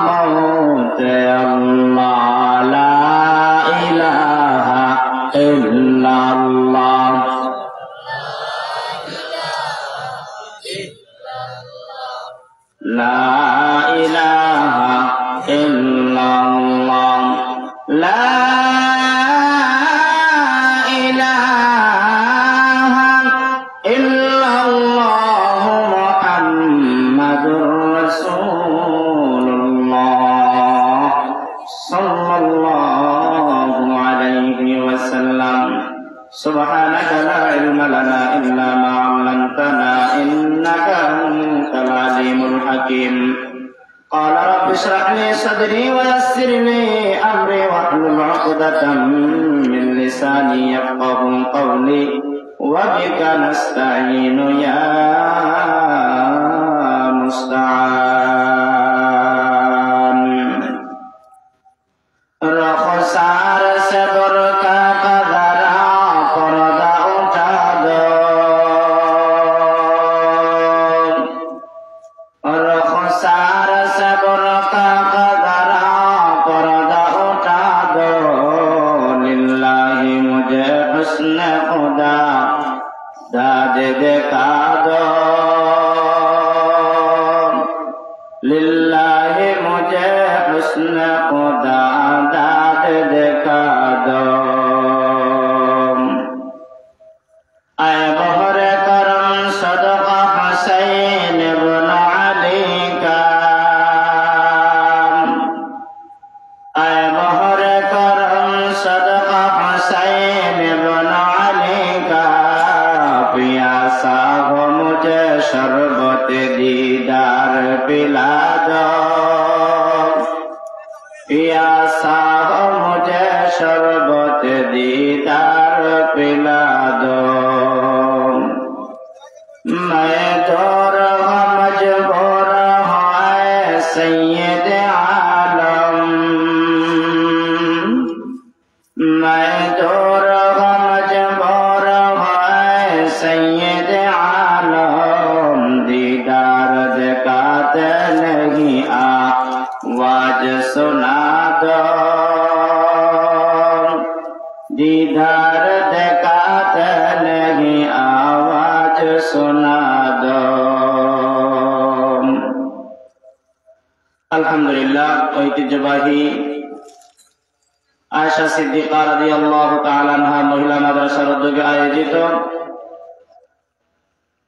মৌতে আল্লাহ। লা ইলাহা ইল্লাল্লাহ। লা ইলাহা ইল্লাল্লাহ। লা ইলাহা ইল্লাল্লাহ মুহাম্মাদুর রাসূলুল্লাহ সাল্লাল্লাহু আলাইহি ওয়াসাল্লাম। সুবহানাকা লা ইলমা লানা ইল্লা মা 'allamtana innaka antal alimul hakim। قال رب اشرح لي صدري ويسر لي امري واحلل عقدة من لساني يفقهوا قولي وبك نستعين يا مستعان। رخسار से बुरका का जरा पर्दा उठा दो, रखसार से बुरका का जरा पर्दा उठा दो। लिल्लाही मुझे हुस्न खुदा दाद दिखा दो, लिल्लाही मुझे हुस्न खुदा दाद दिखा दो। आए बहरे करम सदका हुसैन इब्न अली का, आए बहरे करम सदका हुसैन इब्न अली का। प्यासा हो मुझे शरबत दीदार पिला दो, प्यासा हो मुझे शरबत दीदार पिला दो। मैं दौर मजबूर है सैयद आलम, मैं दौर मजबूर है सैयद आलम। दीदार दिखाते नहीं आवाज सुना दो, दीदार दिखाते नहीं आवाज सुना दो। আলহামদুলিল্লাহ। ঐতিহ্যবাহী আয়েশা সিদ্দিকা রাদিয়াল্লাহু তাআলা আনহা মহিলা মাদ্রাসার উদ্যোগে আয়োজিত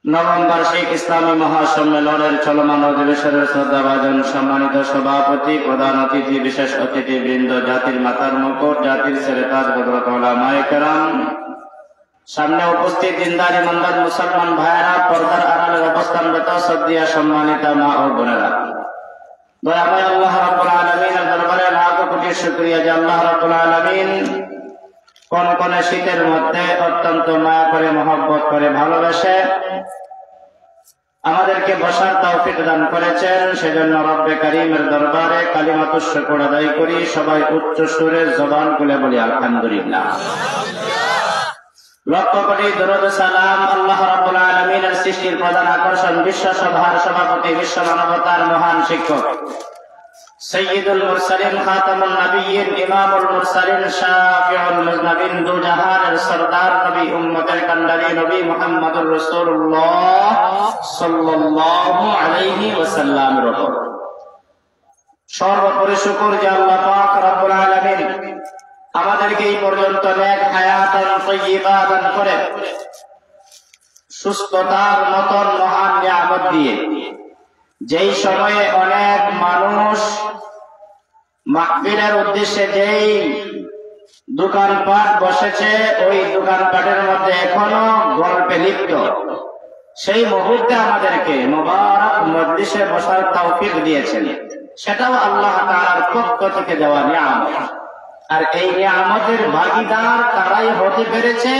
নবম বার্ষিক ইসলামী মহাসম্মেলনের চলমান অধিবেশনের শ্রদ্ধাভাজন সম্মানিত সভাপতি, প্রধান অতিথি, বিশেষ অতিথিবৃন্দ, জাতির মাতার মুকুট, জাতির সেরেতাজ হযরত উলামায়ে কেরাম, সামনে উপস্থিত দিনদার ইমানদার মুসলমান ভাইয়েরা, পর্দার আড়ালের অবস্থানরত শ্রদ্ধেয় সম্মানিতা মা ও বোনেরা, দয়াময় আল্লাহ রাব্বুল আলামিনের দরবারে লাখ কোটি শুকরিয়া যে আল্লাহ রাব্বুল আলামিন কনকনে শীতের মধ্যে অত্যন্ত মায়া করে, মহব্বত করে, ভালোবেসে আমাদেরকে বসার তৌফিক দান করেছেন। সেজন্য রব্বে কারীমের দরবারে কালিমাতুশ শুকর আদায় করি। সবাই উচ্চ সুরে জবান খুলে বলি আলহামদুলিল্লাহ। লক্ষ কোটি দরুদ সালাম আল্লাহ রাব্বুল আলামিনের সৃষ্টির প্রধান আকর্ষণ, বিশ্ব সভার সভাপতি, বিশ্ব মানবতার মহান শিক্ষক, সৈয়দুল মুরসালিন, খাতামুন নবিয়্যিন, ইমামুল মুরসালিন, শাফিউল মুযনিবিন, দু জাহানের সরদার নবী, উম্মতের কান্ডারি নবী মুহাম্মদুর রাসূলুল্লাহ সাল্লাল্লাহু আলাইহি ওয়াসাল্লামের উপর সর্বোপরি শুকর যে আল্লাহ পাক রব্বুল আলামিন আমাদেরকে এই পর্যন্ত নেক হায়াতান তাইয়্যিবা দান করে সুস্থতার মতন মহান নিয়ামত দিয়ে, যেই সময়ে অনেক মানুষ মাহফিলের উদ্দেশ্যে যেই দোকানপাট বসেছে, ওই দোকানপাটের মধ্যে এখনো গল্পে লিপ্ত, সেই মুহূর্তে আমাদেরকে মুবারক মজলিসে বসার তৌফিক দিয়েছেন। সেটাও আল্লাহ তাআলার পক্ষ থেকে দেওয়া নিয়ামত। আর এই নিয়ামতের ভাগীদার তারাই হতে পেরেছে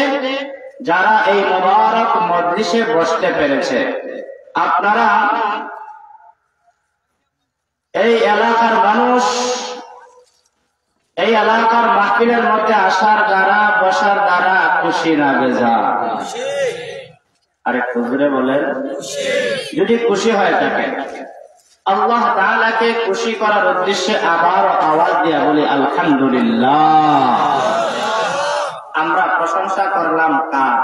যারা এই মুবারক মজলিসে বসতে পেরেছে। আপনারা এই এলাকার মানুষ, এই এলাকার মাহফিলের মধ্যে আসার দ্বারা, বসার দ্বারা খুশি না বেজার? আরে হুজুরে বলেন, যদি খুশি হয়ে থাকে আল্লাহ তাআলাকে খুশি করার উদ্দেশ্যে আবার আওয়াজ দিয়া বলি আলহামদুলিল্লাহ। আমরা প্রশংসা করলাম কার?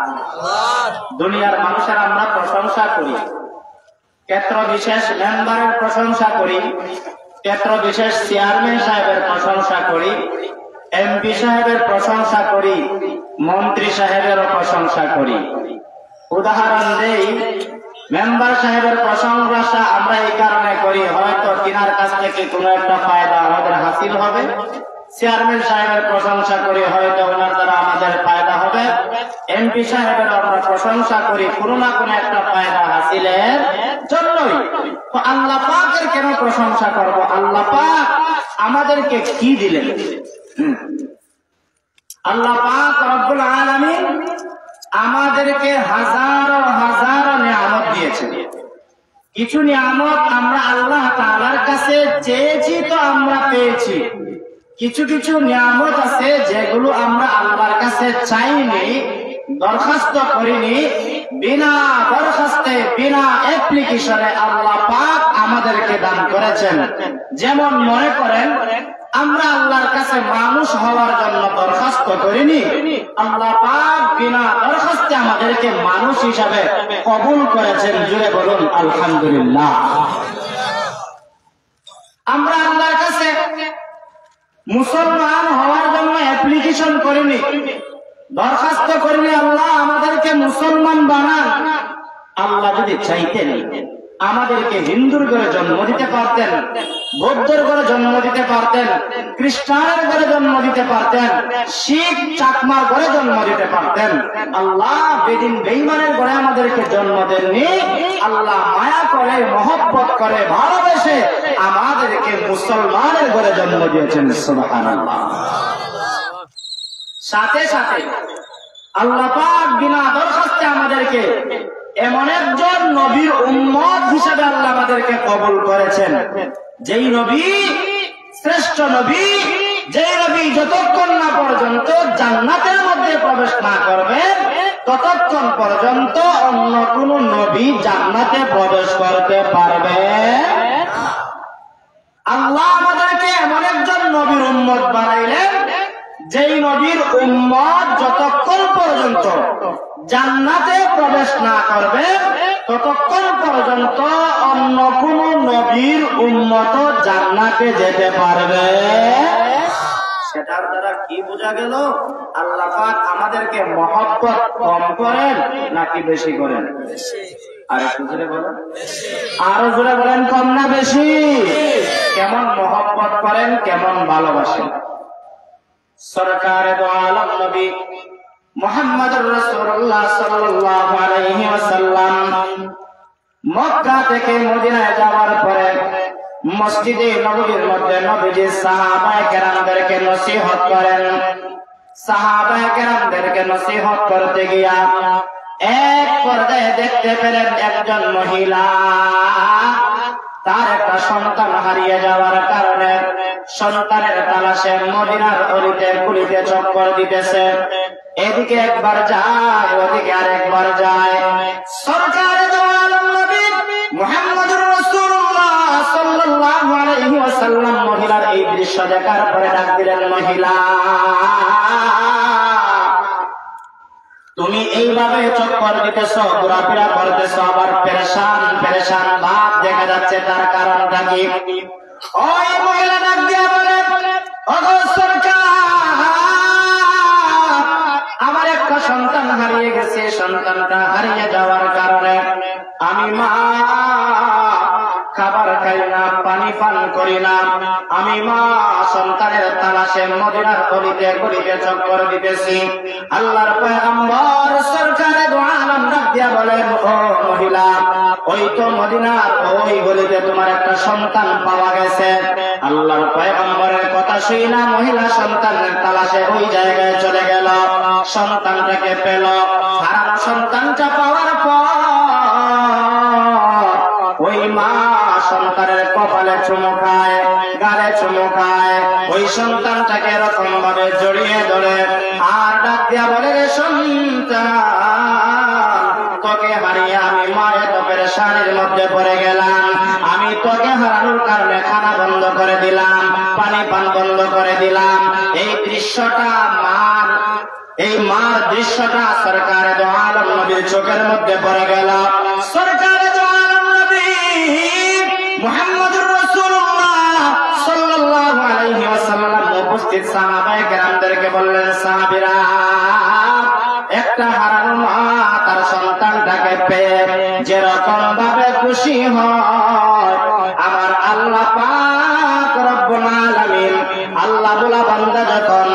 দুনিয়ার মানুষের আমরা প্রশংসা করি, ক্ষেত্র বিশেষ মেম্বারের প্রশংসা করি, ক্ষেত্র বিশেষ চেয়ারম্যান সাহেবের প্রশংসা করি, এমপি সাহেবের প্রশংসা করি, মন্ত্রী সাহেবেরও প্রশংসা করি। উদাহরণ দেই, মেম্বার সাহেবের প্রশংসা আমরা এই কারণে করি, হয়তো তিনার কাছ থেকে কোনো একটা ফায়দা আমাদের হাসিল হবে। চেয়ারম্যান সাহেবের প্রশংসা করি, হয়তো ওনার দ্বারা আমাদের ফায়দা হবে। এমপি সাহেবের আমরা প্রশংসা করি কোনো না কোনো একটা ফায়দা হাসিলের জন্যই। তো আল্লাহ পাকের কেন প্রশংসা করব? আল্লাহ পাক আমাদেরকে কি দিলেন? আল্লাহ পাক রব্বুল আলামিন আমাদেরকে হাজারো হাজারো নিয়ামত দিয়েছেন। কিছু নিয়ামত আমরা আল্লাহ তাআলার কাছে চেয়েছি তো আমরা পেয়েছি, কিছু কিছু নিয়ামত আছে যেগুলো আমরা আল্লাহর কাছে চাইনি, দরখাস্ত করিনি, বিনা দরখাস্তে, বিনা অ্যাপ্লিকেশনে আল্লাহ পাক আমাদেরকে দান করেছেন। যেমন মনে করেন, আমরা আল্লাহর কাছে মানুষ হওয়ার জন্য দরখাস্ত করিনি, আল্লাহ পাক বিনা দরখাস্তে আমাদেরকে মানুষ হিসাবে কবুল করেছেন। জুড়ে বলুন আলহামদুলিল্লাহ। আমরা আল্লাহর কাছে মুসলমান হওয়ার জন্য অ্যাপ্লিকেশন করিনি, দরখাস্ত করিনি আল্লাহ আমাদেরকে মুসলমান বানান। আল্লাহ যদি চাইতেন আমাদেরকে হিন্দুর ঘরে জন্ম দিতে পারতেন, বৌদ্ধের ঘরে জন্ম দিতে পারতেন, খ্রিস্টানের ঘরে জন্ম দিতে পারতেন, শিখ চাকমার ঘরে জন্ম দিতে পারতেন। আল্লাহ বেদিন বেঈমানের ঘরে আমাদেরকে জন্ম দেননি। আল্লাহ মায়া করে, মহব্বত করে, ভালোবেসে আমাদেরকে মুসলমানের ঘরে জন্ম দিয়েছেন। সুবহানাল্লাহ। সাথে সাথে আল্লাহ পাক বিনা দরখাস্তে আমাদেরকে এমন একজন নবীর উম্মত হিসেবে আল্লাহ আমাদেরকে কবুল করেছেন, যেই নবী শ্রেষ্ঠ নবী, যেই নবী যতক্ষণ না পর্যন্ত জান্নাতের মধ্যে প্রবেশ না করবেন ততক্ষণ পর্যন্ত অন্য কোন নবী জান্নাতে প্রবেশ করতে পারবে। আল্লাহ আমাদেরকে এমন একজন নবীর উম্মত বানাইলেন, যেই নবীর উম্মত যতক্ষণ পর্যন্ত জান্নাতে প্রবেশ না করবে ততক্ষণ পর্যন্ত অন্য কোন নবীর উম্মত জান্নাতে যেতে পারবে। সেটার দ্বারা কি বোঝা গেল? আল্লাহ পাক আমাদেরকে মহব্বত কম করেন নাকি বেশি করেন? আরে জোরে বলেন, আরো জোরে বলেন, কম না বেশি? কেমন মহব্বত করেন, কেমন ভালোবাসেন? সরকারে দো আলম নবী মুহাম্মদুর রাসূলুল্লাহ সাল্লাল্লাহু আলাইহি ওয়াসাল্লাম মক্কা থেকে মদিনায় যাওয়ার পরে মসজিদে নববীর মধ্যে নবীজি সাহাবায়ে কেরামদেরকে নসিহত করেন, সাহাবায়ে কেরামদেরকে নসিহত করতে গিয়া এক পর্যায়ে দেখতে পেলেন একজন মহিলা তার একটা সন্তান হারিয়ে যাওয়ার কারণে সন্তানের তালাশে মদিনার অলিতে গলিতে চক্কর দিতেছে। এদিকে একবার যায়, ওদিকে আরেকবার যায়। সরকারে দো আলম নবী মুহাম্মদুর রাসূলুল্লাহ সাল্লাল্লাহু আলাইহি ওয়াসাল্লাম মহিলার এই দৃশ্য দেখার পরে ডাক দিলেন, মহিলা, তুমি এইভাবে চক্কর দিতেছ, ঘোরাফেরা করতেছ, আবার পেরেশান পেরেশান ভাব দেখা যাচ্ছে, তার কারণটা কি? ওই মহিলা ডাক দিয়া বলে, ওগো সরকার, আমার একটা সন্তান হারিয়ে গেছে। সন্তানটা হারিয়ে যাওয়ার কারণে আমি মা খাবার খাই না, পানি পান করি না। আমি মা সন্তানের তালাশে মদিনার গলিতে গলিতে চক্কর দিতেছি। আল্লাহর পয়গম্বর সরকারে দো আলম ডাক দিয়া বলেন, ও মহিলা, ওই তো মদিনার ওই গলিতে তোমার একটা সন্তান পাওয়া গেছে। আল্লাহর পয়গম্বরের কথা শুই না মহিলা সন্তানের তালাশে ওই জায়গায় চলে গেল, সন্তানটাকে পেল। হারানো সন্তানটা পাওয়ার পর ওই মা সন্তানের কপালে চুমু খায়, গালে চুমু খায়, ওই সন্তানটাকে এরকম ভাবে জড়িয়ে ধরে আর ডাক দিয়া বলে, রে সন্তান, তোকে হারিয়ে আমি মায়ের তো পেরেশানির মধ্যে পড়ে গেলাম। আমি তোকে হারানোর কারণে খানা বন্ধ করে দিলাম, পানি পান বন্ধ করে দিলাম। এই দৃশ্যটা এই মার দৃশ্যটা সরকারে দো আলম নবীর চোখের মধ্যে পড়ে গেল। সরকারে দো আলম নবী মুহাম্মদুর রাসূলুল্লাহ সাল্লাল্লাহু আলাইহি ওয়াসাল্লাম উপস্থিত সাহাবায়ে কেরামদেরকে বললেন, সাহাবীরা, একটা হারানো মা তার সন্তানটাকে পেয়ে যেরকম ভাবে খুশি হয়, আমার আল্লাহ পাক রব্বুল আলামিন, আল্লাহ বলা বান্দা যখন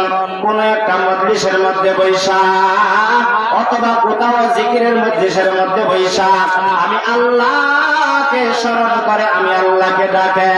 কোন একটা মজলিসের মধ্যে বৈশা অথবা কোথাও জিকিরের মজলিসের মধ্যে বৈশা আমি আল্লাহকে স্মরণ করে আমি আল্লাহকে ডাকে,